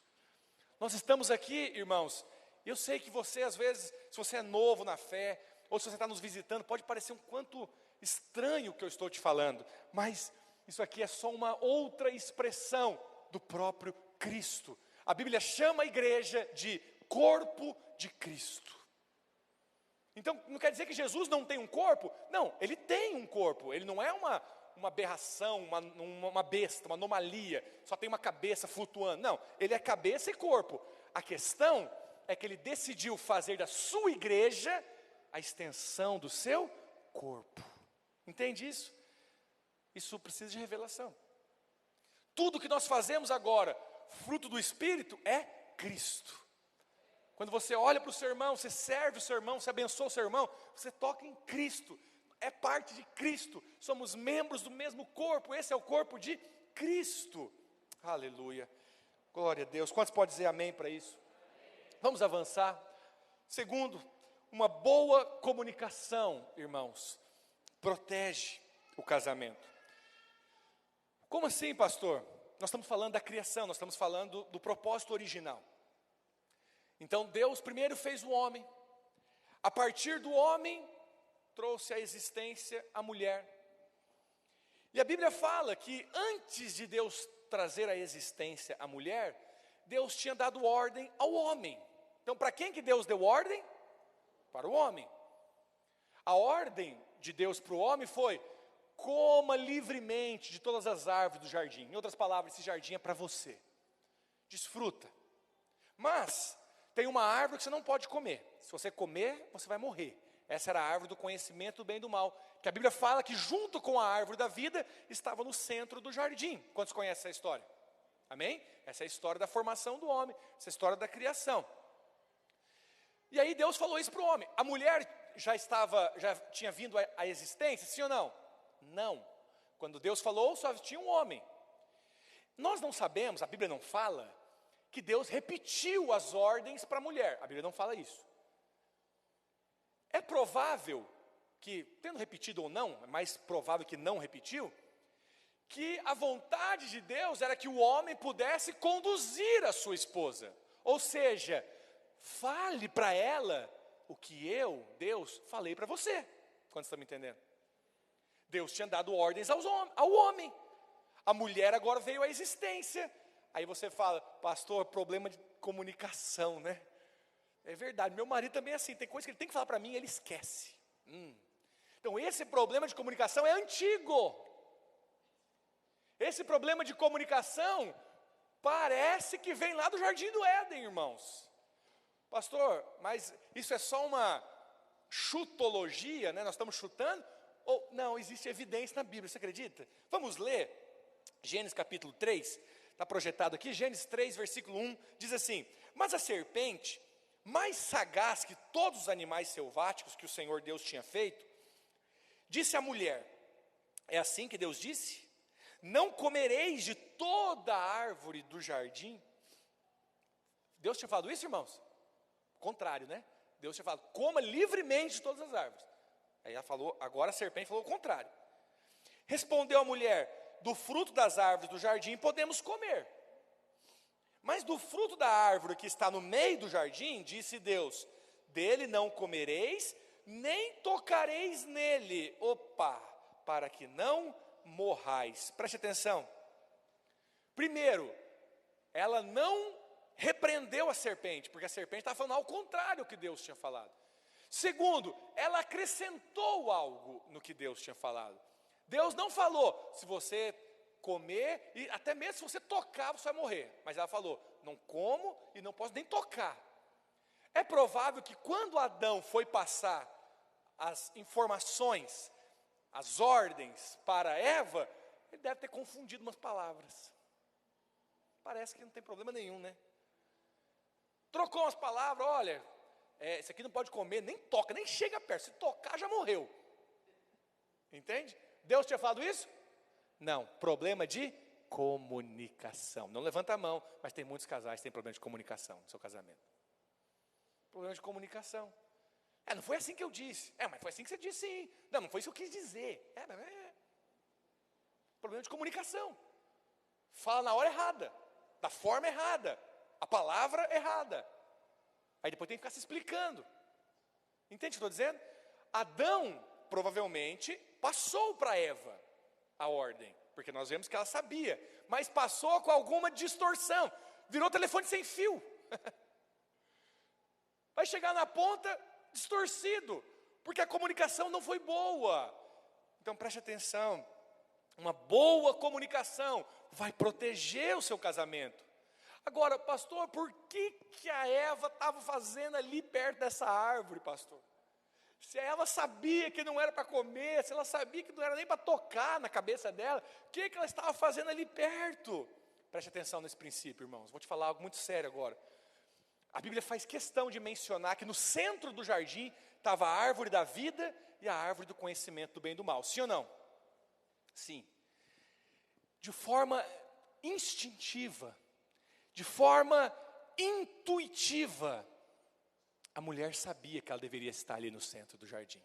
Nós estamos aqui, irmãos, e eu sei que você, às vezes, se você é novo na fé, ou se você está nos visitando, pode parecer um quanto estranho o que eu estou te falando, mas isso aqui é só uma outra expressão do próprio Cristo. A Bíblia chama a igreja de corpo de Cristo. Então, não quer dizer que Jesus não tem um corpo? Não, ele tem um corpo, ele não é uma aberração, uma besta, uma anomalia, só tem uma cabeça flutuando. Não, ele é cabeça e corpo. A questão é que ele decidiu fazer da sua igreja a extensão do seu corpo. Entende isso? Isso precisa de revelação. Tudo que nós fazemos agora, fruto do Espírito, é Cristo. Quando você olha para o seu irmão, você serve o seu irmão, você abençoa o seu irmão, você toca em Cristo, é parte de Cristo, somos membros do mesmo corpo, esse é o corpo de Cristo. Aleluia, glória a Deus. Quantos podem dizer amém para isso? Vamos avançar. Segundo, uma boa comunicação, irmãos, protege o casamento. Como assim, pastor? Nós estamos falando da criação, nós estamos falando do propósito original. Então Deus primeiro fez o homem, a partir do homem trouxe à existência a mulher. E a Bíblia fala que antes de Deus trazer à existência a mulher, Deus tinha dado ordem ao homem. Então para quem que Deus deu ordem? Para o homem. A ordem de Deus para o homem foi: coma livremente de todas as árvores do jardim. Em outras palavras, esse jardim é para você. Desfruta. Mas tem uma árvore que você não pode comer. Se você comer, você vai morrer. Essa era a árvore do conhecimento do bem e do mal, que a Bíblia fala que junto com a árvore da vida estava no centro do jardim. Quantos conhecem essa história? Amém? Essa é a história da formação do homem, essa é a história da criação. E aí Deus falou isso para o homem. A mulher já tinha vindo à existência, sim ou não? Não. Quando Deus falou, só tinha um homem. Nós não sabemos, a Bíblia não fala que Deus repetiu as ordens para a mulher. A Bíblia não fala isso. É provável que, tendo repetido ou não, é mais provável que não repetiu, que a vontade de Deus era que o homem pudesse conduzir a sua esposa. Ou seja, fale para ela o que eu, Deus, falei para você. Quando você está me entendendo? Deus tinha dado ordens ao homem. A mulher agora veio à existência. Aí você fala: pastor, problema de comunicação, né? É verdade, meu marido também é assim, tem coisa que ele tem que falar para mim e ele esquece. Então esse problema de comunicação é antigo. Esse problema de comunicação parece que vem lá do Jardim do Éden, irmãos. Pastor, mas isso é só uma chutologia, né? Nós estamos chutando? Ou não, existe evidência na Bíblia, você acredita? Vamos ler Gênesis capítulo 3, está projetado aqui, Gênesis 3, versículo 1, diz assim: mas a serpente, mais sagaz que todos os animais selváticos que o Senhor Deus tinha feito, disse à mulher: é assim que Deus disse? Não comereis de toda a árvore do jardim? Deus tinha falado isso, irmãos? Contrário, né? Deus tinha falado: coma livremente de todas as árvores. Aí ela falou, agora a serpente falou o contrário. Respondeu a mulher: do fruto das árvores do jardim podemos comer, mas do fruto da árvore que está no meio do jardim, disse Deus: dele não comereis, nem tocareis nele, para que não morrais. Preste atenção. Primeiro, ela não repreendeu a serpente, porque a serpente estava falando ao contrário do que Deus tinha falado. Segundo, ela acrescentou algo no que Deus tinha falado. Deus não falou: se você comer, e até mesmo se você tocar, você vai morrer. Mas ela falou: não como e não posso nem tocar. É provável que quando Adão foi passar as informações, as ordens para Eva, ele deve ter confundido umas palavras. Parece que não tem problema nenhum, né? Trocou umas palavras, olha, esse aqui não pode comer, nem toca, nem chega perto, se tocar já morreu. Entende? Deus tinha falado isso? Não, problema de comunicação. Não levanta a mão, mas tem muitos casais que têm problema de comunicação no seu casamento. Problema de comunicação. Não foi assim que eu disse. Mas foi assim que você disse, sim. Não foi isso que eu quis dizer. Problema de comunicação. Fala na hora errada, da forma errada, a palavra errada. Aí depois tem que ficar se explicando. Entende o que eu estou dizendo? Adão, provavelmente, passou para Eva a ordem, porque nós vemos que ela sabia, mas passou com alguma distorção. Virou telefone sem fio. Vai chegar na ponta distorcido, porque a comunicação não foi boa. Então preste atenção, uma boa comunicação vai proteger o seu casamento. Agora, pastor, por que a Eva estava fazendo ali perto dessa árvore, pastor? Se a Eva sabia que não era para comer, se ela sabia que não era nem para tocar na cabeça dela, o que ela estava fazendo ali perto? Preste atenção nesse princípio, irmãos, vou te falar algo muito sério agora. A Bíblia faz questão de mencionar que no centro do jardim estava a árvore da vida e a árvore do conhecimento do bem e do mal. Sim ou não? Sim. De forma instintiva, de forma intuitiva, a mulher sabia que ela deveria estar ali no centro do jardim.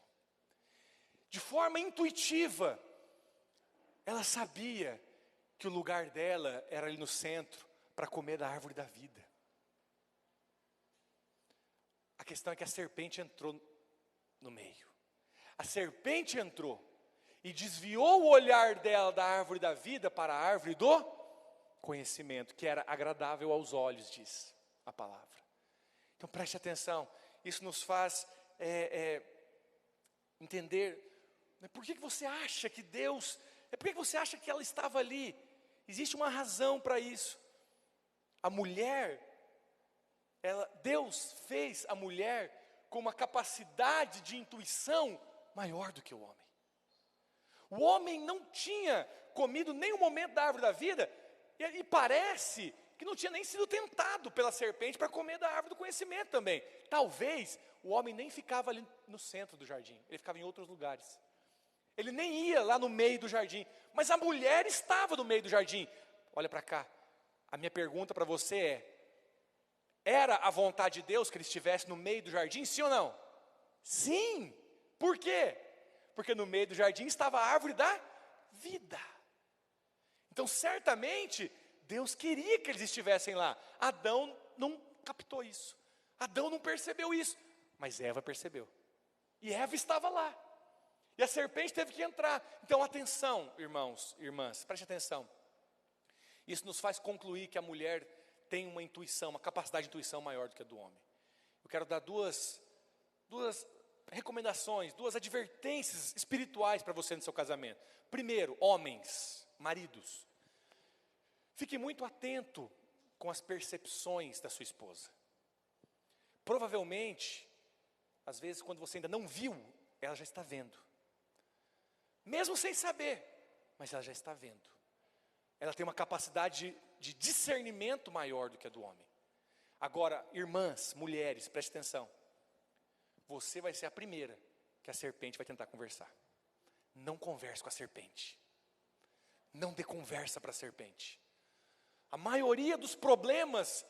De forma intuitiva, ela sabia que o lugar dela era ali no centro para comer da árvore da vida. A questão é que a serpente entrou no meio. A serpente entrou e desviou o olhar dela da árvore da vida para a árvore do conhecimento, que era agradável aos olhos, diz a palavra. Então preste atenção, isso nos faz entender, por que você acha que Deus, por que você acha que ela estava ali? Existe uma razão para isso. A mulher, Deus fez a mulher com uma capacidade de intuição maior do que o homem. O homem não tinha comido nenhum momento da árvore da vida, e parece que não tinha nem sido tentado pela serpente para comer da árvore do conhecimento também. Talvez o homem nem ficava ali no centro do jardim, ele ficava em outros lugares. Ele nem ia lá no meio do jardim, mas a mulher estava no meio do jardim. Olha para cá, a minha pergunta para você era a vontade de Deus que ele estivesse no meio do jardim, sim ou não? Sim. Por quê? Porque no meio do jardim estava a árvore da vida. Então certamente Deus queria que eles estivessem lá. Adão não captou isso. Adão não percebeu isso. Mas Eva percebeu. E Eva estava lá. E a serpente teve que entrar. Então atenção, irmãos, irmãs, preste atenção. Isso nos faz concluir que a mulher tem uma intuição, uma capacidade de intuição maior do que a do homem. Eu quero dar duas recomendações, duas advertências espirituais para você no seu casamento. Primeiro, homens, maridos, fique muito atento com as percepções da sua esposa. Provavelmente, às vezes quando você ainda não viu, ela já está vendo. Mesmo sem saber, mas ela já está vendo. Ela tem uma capacidade de discernimento maior do que a do homem. Agora, irmãs, mulheres, preste atenção. Você vai ser a primeira que a serpente vai tentar conversar. Não converse com a serpente. Não dê conversa para a serpente. A maioria dos problemas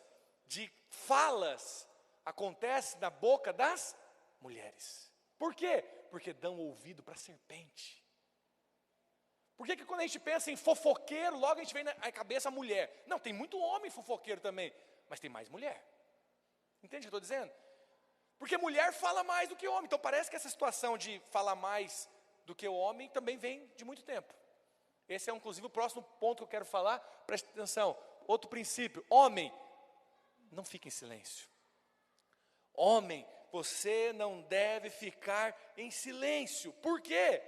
de falas acontece na boca das mulheres. Por quê? Porque dão ouvido para a serpente. Por que quando a gente pensa em fofoqueiro, logo a gente vem na cabeça a mulher? Não, tem muito homem fofoqueiro também, mas tem mais mulher. Entende o que eu estou dizendo? Porque mulher fala mais do que homem. Então parece que essa situação de falar mais do que o homem também vem de muito tempo. Esse é inclusive o próximo ponto que eu quero falar. Preste atenção. Outro princípio. Homem, não fique em silêncio. Homem, você não deve ficar em silêncio. Por quê?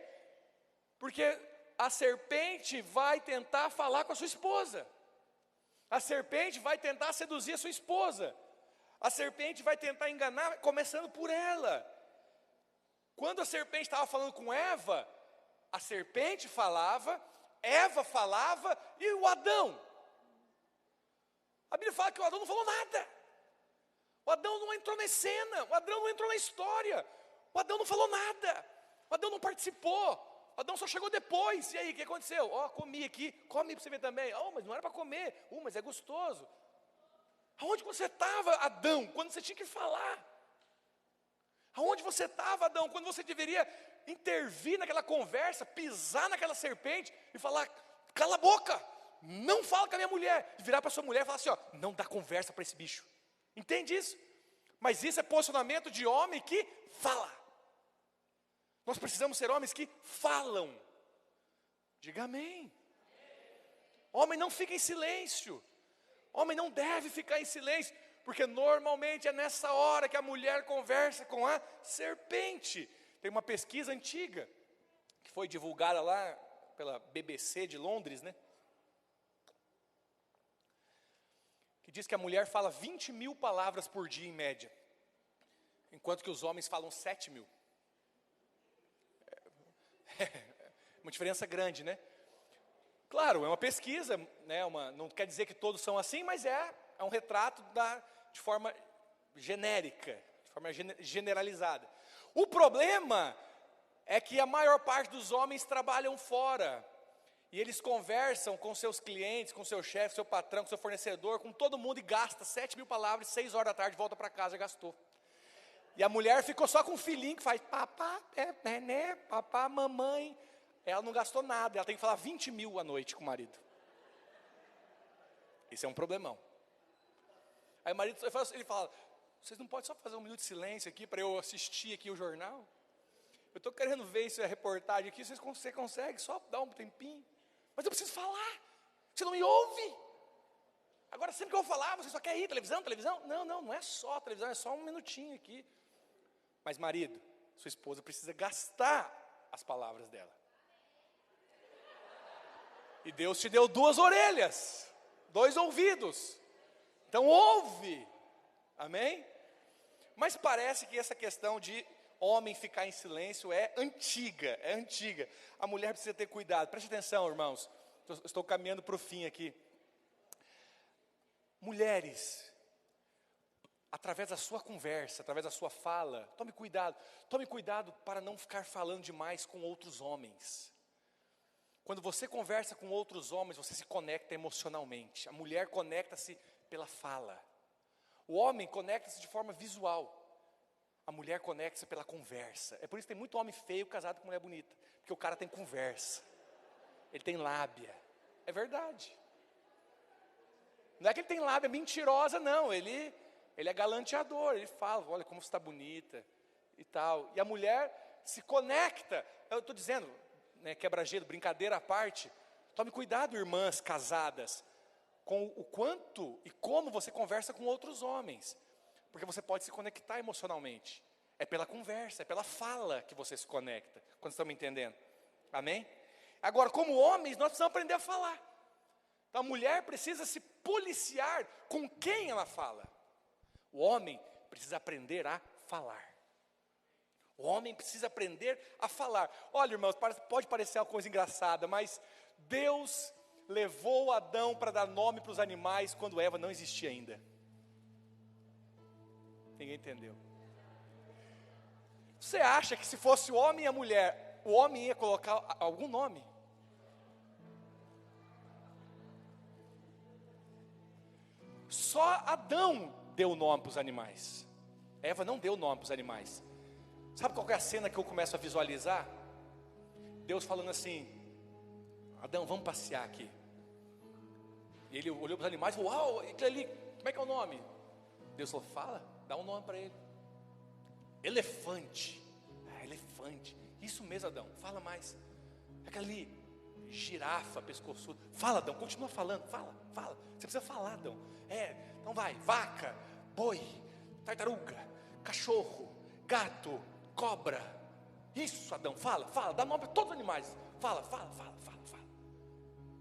Porque a serpente vai tentar falar com a sua esposa. A serpente vai tentar seduzir a sua esposa. A serpente vai tentar enganar, começando por ela. Quando a serpente estava falando com Eva, a serpente falava, Eva falava e o Adão. A Bíblia fala que o Adão não falou nada. O Adão não entrou na cena, o Adão não entrou na história. O Adão não falou nada, o Adão não participou, o Adão só chegou depois. E aí, o que aconteceu? Comi aqui, come para você ver também. Mas não era para comer, mas é gostoso. Aonde você estava, Adão, quando você tinha que falar? Aonde você estava, Adão, quando você deveria intervir naquela conversa, pisar naquela serpente e falar, cala a boca, não fala com a minha mulher. E virar para sua mulher e falar assim, não dá conversa para esse bicho. Entende isso? Mas isso é posicionamento de homem que fala. Nós precisamos ser homens que falam. Diga amém. Homem não fica em silêncio. Homem não deve ficar em silêncio, porque normalmente é nessa hora que a mulher conversa com a serpente. Tem uma pesquisa antiga, que foi divulgada lá pela BBC de Londres, né? Que diz que a mulher fala 20 mil palavras por dia em média, enquanto que os homens falam 7 mil. Uma diferença grande, né? Claro, é uma pesquisa, né? Não quer dizer que todos são assim, mas é um retrato de forma genérica, de forma generalizada. O problema é que a maior parte dos homens trabalham fora, e eles conversam com seus clientes, com seu chefe, seu patrão, com seu fornecedor, com todo mundo, e gasta 7 mil palavras, 6 horas da tarde, volta para casa, já gastou. E a mulher ficou só com um filhinho que faz papá, né, papá, mamãe. Ela não gastou nada, ela tem que falar 20 mil à noite com o marido. Isso é um problemão. Aí o marido ele fala, vocês não podem só fazer um minuto de silêncio aqui para eu assistir aqui o jornal? Eu estou querendo ver isso, a reportagem aqui, você consegue só dar um tempinho? Mas eu preciso falar, você não me ouve? Agora sempre que eu vou falar, você só quer ir, televisão? Não é só televisão, é só um minutinho aqui. Mas marido, sua esposa precisa gastar as palavras dela. E Deus te deu 2 orelhas, 2 ouvidos. Então ouve. Amém? Mas parece que essa questão de homem ficar em silêncio é antiga. A mulher precisa ter cuidado. Preste atenção, irmãos. Estou caminhando para o fim aqui. Mulheres, através da sua conversa, através da sua fala, tome cuidado para não ficar falando demais com outros homens. Quando você conversa com outros homens, você se conecta emocionalmente. A mulher conecta-se pela fala. O homem conecta-se de forma visual. A mulher conecta-se pela conversa. É por isso que tem muito homem feio casado com mulher bonita, porque o cara tem conversa, ele tem lábia. É verdade. Não é que ele tem lábia mentirosa, não. Ele é galanteador, ele fala, olha como você está bonita e tal. E a mulher se conecta. Eu estou dizendo, né, quebra-gelo, brincadeira à parte. Tome cuidado, irmãs casadas, com o quanto e como você conversa com outros homens. Porque você pode se conectar emocionalmente. É pela conversa, é pela fala que você se conecta. Quando estão me entendendo? Amém? Agora, como homens, nós precisamos aprender a falar. Então a mulher precisa se policiar com quem ela fala. O homem precisa aprender a falar. O homem precisa aprender a falar. Olha, irmãos, pode parecer uma coisa engraçada, mas Deus levou Adão para dar nome para os animais quando Eva não existia ainda. Ninguém entendeu. Você acha que se fosse o homem e a mulher, o homem ia colocar algum nome? Só Adão deu nome para os animais. Eva não deu nome para os animais. Sabe qual é a cena que eu começo a visualizar? Deus falando assim, Adão, vamos passear aqui. E ele olhou para os animais e falou, uau, aquele ali, como é que é o nome? Deus falou, fala, dá um nome para ele. Elefante. Elefante. Isso mesmo, Adão, fala mais. Aquele ali, girafa, pescoçudo. Fala, Adão, continua falando, fala. Você precisa falar, Adão. Então vai, vaca, boi, tartaruga, cachorro, gato, cobra. Isso, Adão, fala, dá nome para todos os animais. Fala.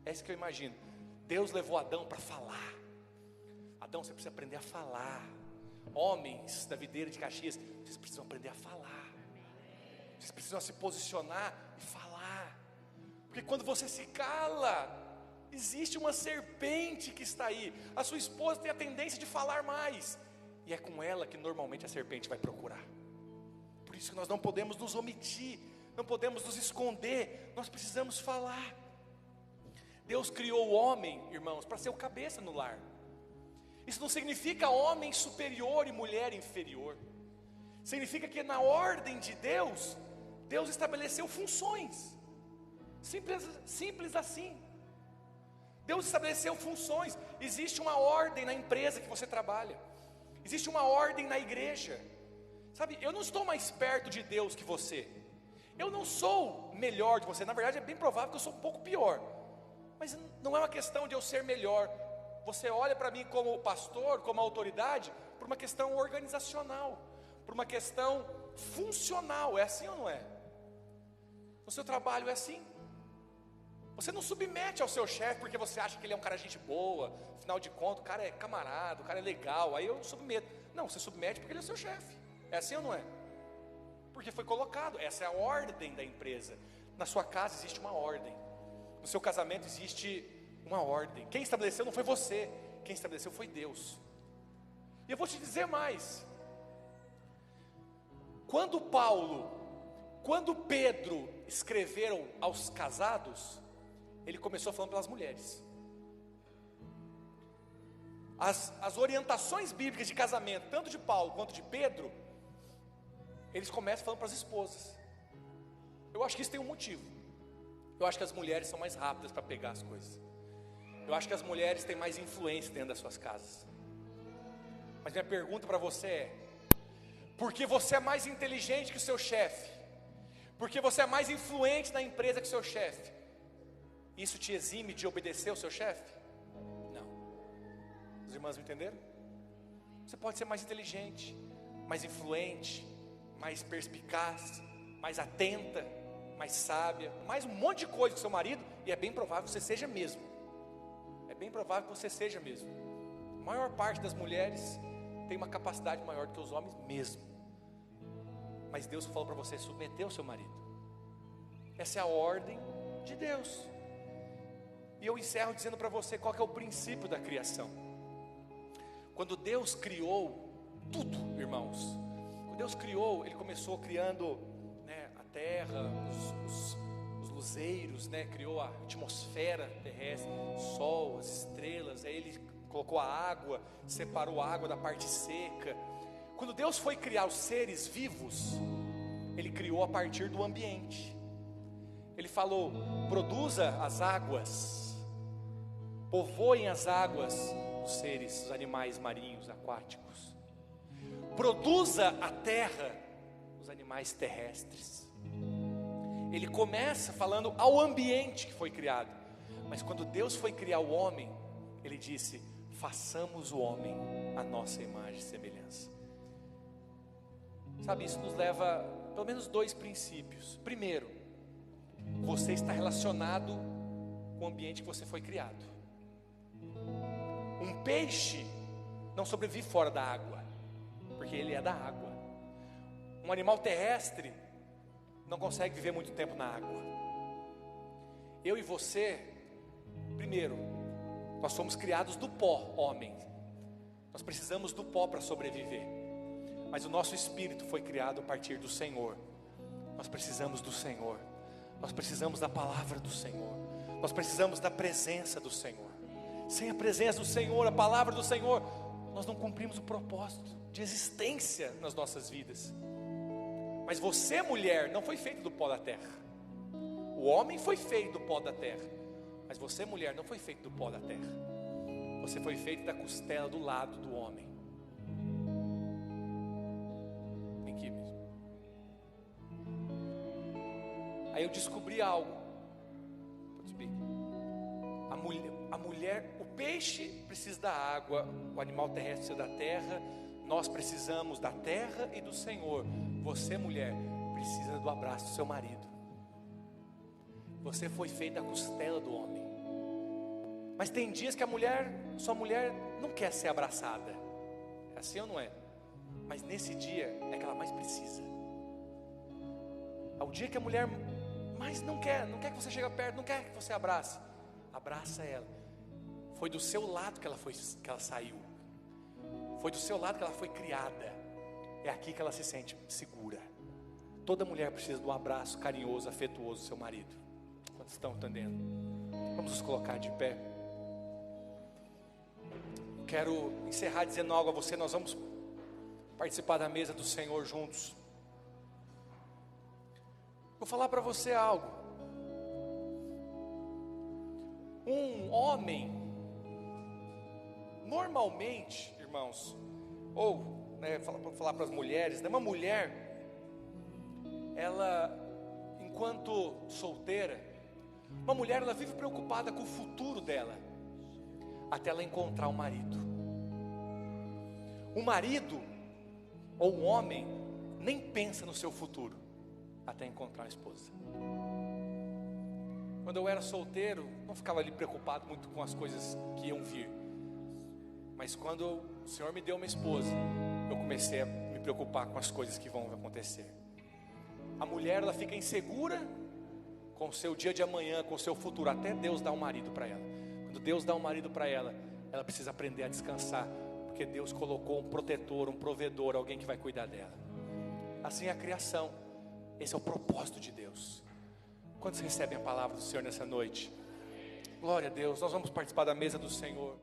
É isso que eu imagino. Deus levou Adão para falar. Adão, você precisa aprender a falar. Homens da Videira de Caxias, vocês precisam aprender a falar. Vocês precisam se posicionar e falar. Porque quando você se cala, existe uma serpente que está aí. A sua esposa tem a tendência de falar mais, e é com ela que normalmente a serpente vai procurar. Por isso que nós não podemos nos omitir, não podemos nos esconder, nós precisamos falar. Deus criou o homem, irmãos, para ser o cabeça no lar. Isso não significa homem superior e mulher inferior. Significa que na ordem de Deus, Deus estabeleceu funções. Simples assim. Deus estabeleceu funções. Existe uma ordem na empresa que você trabalha. Existe uma ordem na igreja. Sabe, eu não estou mais perto de Deus que você. Eu não sou melhor de você. Na verdade é bem provável que eu sou um pouco pior. Mas não é uma questão de eu ser melhor. Você olha para mim como pastor, como autoridade, por uma questão organizacional, por uma questão funcional. É assim ou não é? O seu trabalho é assim. Você não submete ao seu chefe porque você acha que ele é um cara gente boa. Afinal de contas, o cara é camarada, o cara é legal. Aí eu submeto. Não, você submete porque ele é o seu chefe. É assim ou não é? Porque foi colocado. Essa é a ordem da empresa. Na sua casa existe uma ordem. No seu casamento existe uma ordem. Quem estabeleceu não foi você. Quem estabeleceu foi Deus. E eu vou te dizer mais. Quando Pedro escreveram aos casados, ele começou falando pelas mulheres. As orientações bíblicas de casamento, tanto de Paulo quanto de Pedro, eles começam falando para as esposas. Eu acho que isso tem um motivo. Eu acho que as mulheres são mais rápidas para pegar as coisas. Eu acho que as mulheres têm mais influência dentro das suas casas. Mas minha pergunta para você é: porque você é mais inteligente que o seu chefe, porque você é mais influente na empresa que o seu chefe, isso te exime de obedecer ao seu chefe? Não. Os irmãos me entenderam? Você pode ser mais inteligente, mais influente, mais perspicaz, mais atenta, mais sábia, mais um monte de coisa que seu marido, e é bem provável que você seja mesmo. É bem provável que você seja mesmo. A maior parte das mulheres tem uma capacidade maior do que os homens mesmo. Mas Deus falou para você submeter o seu marido. Essa é a ordem de Deus. E eu encerro dizendo para você qual que é o princípio da criação. Quando Deus criou tudo, irmãos, quando Deus criou, Ele começou criando, né, a terra, os luzeiros, né, criou a atmosfera terrestre, o sol, as estrelas, aí Ele colocou a água, separou a água da parte seca. Quando Deus foi criar os seres vivos, Ele criou a partir do ambiente. Ele falou: produza as águas, povoem as águas, os seres, os animais marinhos, aquáticos. Produza a terra, os animais terrestres. Ele começa falando ao ambiente que foi criado. Mas quando Deus foi criar o homem, Ele disse: façamos o homem à nossa imagem e semelhança. Sabe, isso nos leva a pelo menos dois princípios. Primeiro, você está relacionado com o ambiente que você foi criado. Um peixe não sobrevive fora da água, porque ele é da água. Um animal terrestre não consegue viver muito tempo na água. Eu e você, primeiro, nós somos criados do pó, homem. Nós precisamos do pó para sobreviver. Mas o nosso espírito foi criado a partir do Senhor. Nós precisamos do Senhor. Nós precisamos da palavra do Senhor. Nós precisamos da presença do Senhor. Sem a presença do Senhor, a palavra do Senhor, nós não cumprimos o propósito de existência nas nossas vidas. Mas você, mulher, não foi feito do pó da terra. O homem foi feito do pó da terra. Mas você, mulher, não foi feito do pó da terra. Você foi feito da costela do lado do homem. Vem aqui mesmo. Aí eu descobri algo. A mulher, o peixe precisa da água, o animal terrestre precisa da terra, nós precisamos da terra e do Senhor. Você, mulher, precisa do abraço do seu marido. Você foi feita da costela do homem. Mas tem dias que sua mulher não quer ser abraçada. É assim ou não é? mas nesse dia é que ela mais precisa. Ao dia que a mulher mais não quer que você chegue perto, não quer que você abrace, abraça ela. Foi do seu lado que ela saiu, foi do seu lado que ela foi criada. É aqui que ela se sente segura. Toda mulher precisa de um abraço carinhoso, afetuoso do seu marido. Quantos estão entendendo? Vamos nos colocar de pé. Quero encerrar dizendo algo a você. Nós vamos participar da mesa do Senhor juntos. Vou falar para você algo. Um homem, normalmente, irmãos, ou vou falar para as mulheres, uma mulher, ela, enquanto solteira, uma mulher, ela vive preocupada com o futuro dela, até ela encontrar um marido. O marido, ou um homem, nem pensa no seu futuro, até encontrar uma esposa. Quando eu era solteiro, não ficava ali preocupado muito com as coisas que iam vir. Mas quando o Senhor me deu uma esposa, eu comecei a me preocupar com as coisas que vão acontecer. A mulher, ela fica insegura com o seu dia de amanhã, com o seu futuro, até Deus dar um marido para ela. Quando Deus dá um marido para ela, ela precisa aprender a descansar, porque Deus colocou um protetor, um provedor, alguém que vai cuidar dela. Assim é a criação. Esse é o propósito de Deus. Quantos recebem a palavra do Senhor nessa noite? Glória a Deus. Nós vamos participar da mesa do Senhor.